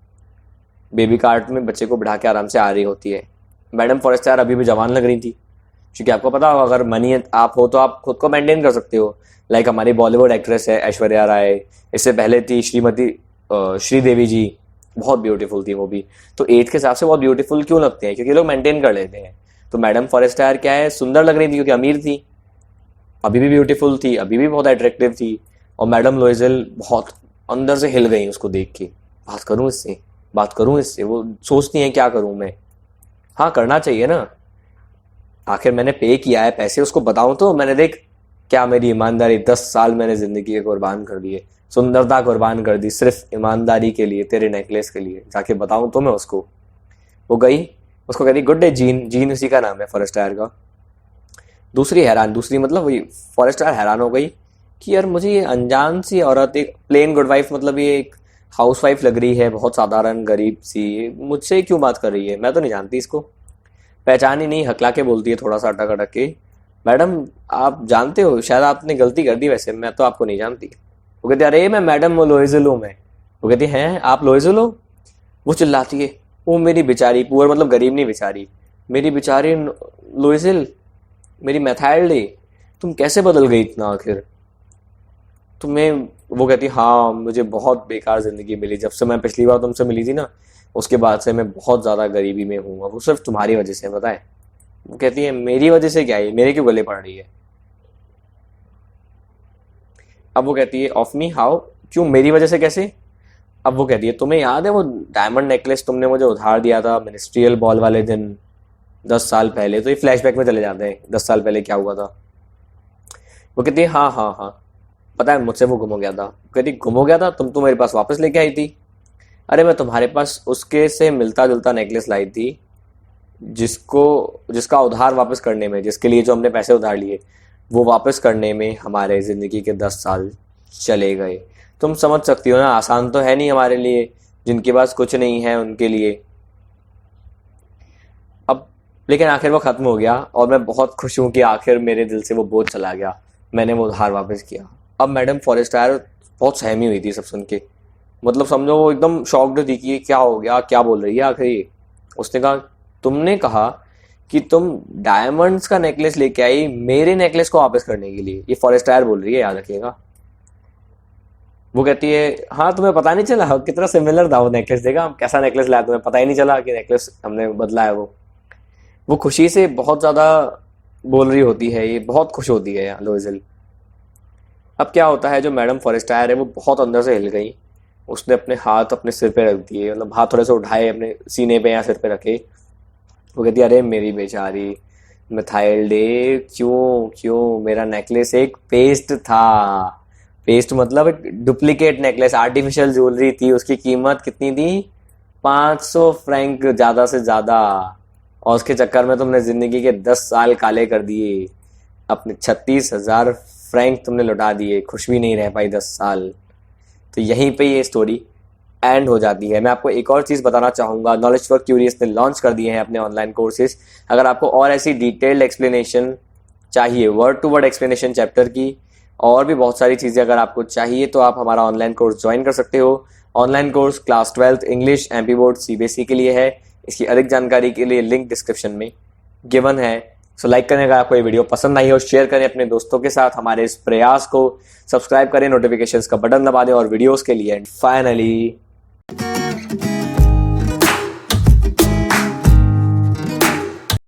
बेबी कार्ट में बच्चे को बिठा के आराम से आ रही होती है। मैडम फॉरेस्टर अभी भी जवान लग रही थी, क्योंकि आपको पता होगा अगर मनी आप हो तो आप खुद को मेंटेन कर सकते हो। लाइक हमारी बॉलीवुड एक्ट्रेस है ऐश्वर्या राय, इससे पहले थी श्रीमती श्रीदेवी जी, बहुत ब्यूटीफुल थी वो भी। तो एज के हिसाब से बहुत ब्यूटीफुल क्यों लगते हैं, क्योंकि लोग मेंटेन कर लेते हैं। तो मैडम फॉरेस्टर क्या है, सुंदर लग रही थी क्योंकि अमीर थी, अभी भी ब्यूटीफुल थी, अभी भी बहुत अट्रैक्टिव थी। और मैडम लोइजल बहुत अंदर से हिल गई उसको देख के, बात करूं इससे, बात करूं इससे। वो सोचती हैं क्या करूं मैं। हाँ, करना चाहिए ना, आखिर मैंने पे किया है पैसे, उसको बताऊं तो मैंने देख क्या मेरी ईमानदारी, 10 साल मैंने जिंदगी के कुर्बान कर दिए, सुंदरता कुर्बान कर दी सिर्फ ईमानदारी के लिए, तेरे नेकलेस के लिए, जाके बताऊं तो मैं उसको। वो गई, उसको कहती गुड डे जीन, जीन उसी का नाम है फॉरेस्टायर का। दूसरी मतलब वही फॉरेस्टायर हैरान हो गई कि यार मुझे ये अनजान सी औरत, एक प्लेन गुड वाइफ, मतलब ये एक हाउस वाइफ लग रही है, बहुत साधारण गरीब सी, मुझसे क्यों बात कर रही है, मैं तो नहीं जानती इसको, पहचान ही नहीं, हकला के बोलती है थोड़ा सा अटक अटक के, मैडम आप जानते हो शायद आपने गलती कर दी, वैसे मैं तो आपको नहीं जानती। वो कहती अरे मैं मैडम वो लोइजल हूँ मैं। वो कहती हैं आप लोइजल हो। वो चिल्लाती है वो मेरी बेचारी, पुअर मतलब गरीब नहीं बेचारी, मेरी बेचारी लोइजल, मेरी मैथाइल्डे, तुम कैसे बदल गई इतना आखिर तुम्हें। वो कहती हाँ मुझे बहुत बेकार ज़िंदगी मिली, जब से मैं पिछली बार तुमसे मिली थी ना उसके बाद से मैं बहुत ज़्यादा गरीबी में हूँ, वो सिर्फ तुम्हारी वजह से, पता है। वो कहती है मेरी वजह से क्या है, मेरे क्यों गले पड़ रही है। अब वो कहती है ऑफ मी हाउ, क्यों मेरी वजह से कैसे। अब वो कहती है तुम्हें याद है वो डायमंड नेकलेस तुमने मुझे उधार दिया था मिनिस्ट्रियल बॉल वाले दिन 10 साल पहले। तो ये फ्लैशबैक में चले जाते हैं 10 साल पहले क्या हुआ था। वो कहती है हाँ हाँ हाँ पता है मुझसे वो गुम हो गया था। वो कहती गुम हो गया था, तुम तो मेरे पास वापस लेके आई थी। अरे मैं तुम्हारे पास उसके से मिलता जुलता नेकलेस लाई थी जिसका उधार वापस करने में, जिसके लिए जो हमने पैसे उधार लिए वो वापस करने में हमारे ज़िंदगी के 10 साल चले गए। तुम समझ सकती हो ना, आसान तो है नहीं हमारे लिए, जिनके पास कुछ नहीं है उनके लिए। अब लेकिन आखिर वो ख़त्म हो गया और मैं बहुत खुश हूँ कि आखिर मेरे दिल से वो बोझ चला गया, मैंने वो उधार वापस किया। अब मैडम फॉरेस्टायर बहुत सहमी हुई थी सब सुन के, मतलब समझो वो एकदम शॉक्ड थी कि ये क्या हो गया, क्या बोल रही है आखिर ये। उसने कहा तुमने कहा कि तुम डायमंड्स का नेकलेस लेके आई मेरे नेकलेस को वापस करने के लिए, ये फॉरेस्टायर बोल रही है, याद रखिएगा। वो कहती है हाँ तुम्हें पता नहीं चला, कितना सिमिलर था वो नेकलेस, देखा कैसा नेकलेस लाया, तुम्हें पता ही नहीं चला कि नेकलेस हमने बदला है। वो खुशी से बहुत ज़्यादा बोल रही होती है, ये बहुत खुश होती है लोइजल। अब क्या होता है, जो मैडम फॉरेस्टायर है वो बहुत अंदर से हिल गई, उसने अपने हाथ अपने सिर पे रख दिए, मतलब हाथ थोड़े से उठाए अपने सीने पे या सिर पे रखे। वो कहती अरे मेरी बेचारी मिथाइल्डे, क्यों क्यों, मेरा नेकलेस एक पेस्ट था, पेस्ट मतलब एक डुप्लीकेट नेकलेस, आर्टिफिशियल ज्वेलरी थी, उसकी कीमत कितनी थी 500 फ्रैंक ज़्यादा से ज़्यादा, और उसके चक्कर में तुमने ज़िंदगी के 10 साल काले कर दिए, अपने 36,000 फ्रैंक तुमने लौटा दिए, खुश भी नहीं रह पाई 10 साल। तो यहीं पे ये स्टोरी एंड हो जाती है। मैं आपको एक और चीज़ बताना चाहूँगा, नॉलेज फॉर क्यूरियस ने लॉन्च कर दिए हैं अपने ऑनलाइन कोर्सेज। अगर आपको और ऐसी डिटेल्ड एक्सप्लेनेशन चाहिए, word to word explanation chapter की, और भी बहुत सारी चीज़ें अगर आपको चाहिए तो आप हमारा ऑनलाइन कोर्स ज्वाइन कर सकते हो। Online course class 12th English MP board CBSE के लिए है। इसकी अधिक जानकारी के लिए लिंक डिस्क्रिप्शन में गिवन है। सो लाइक करने का, आपको ये वीडियो पसंद आई हो शेयर करें अपने दोस्तों के साथ, हमारे इस प्रयास को सब्सक्राइब करें, नोटिफिकेशंस का बटन दबा दें और वीडियोस के लिए। And finally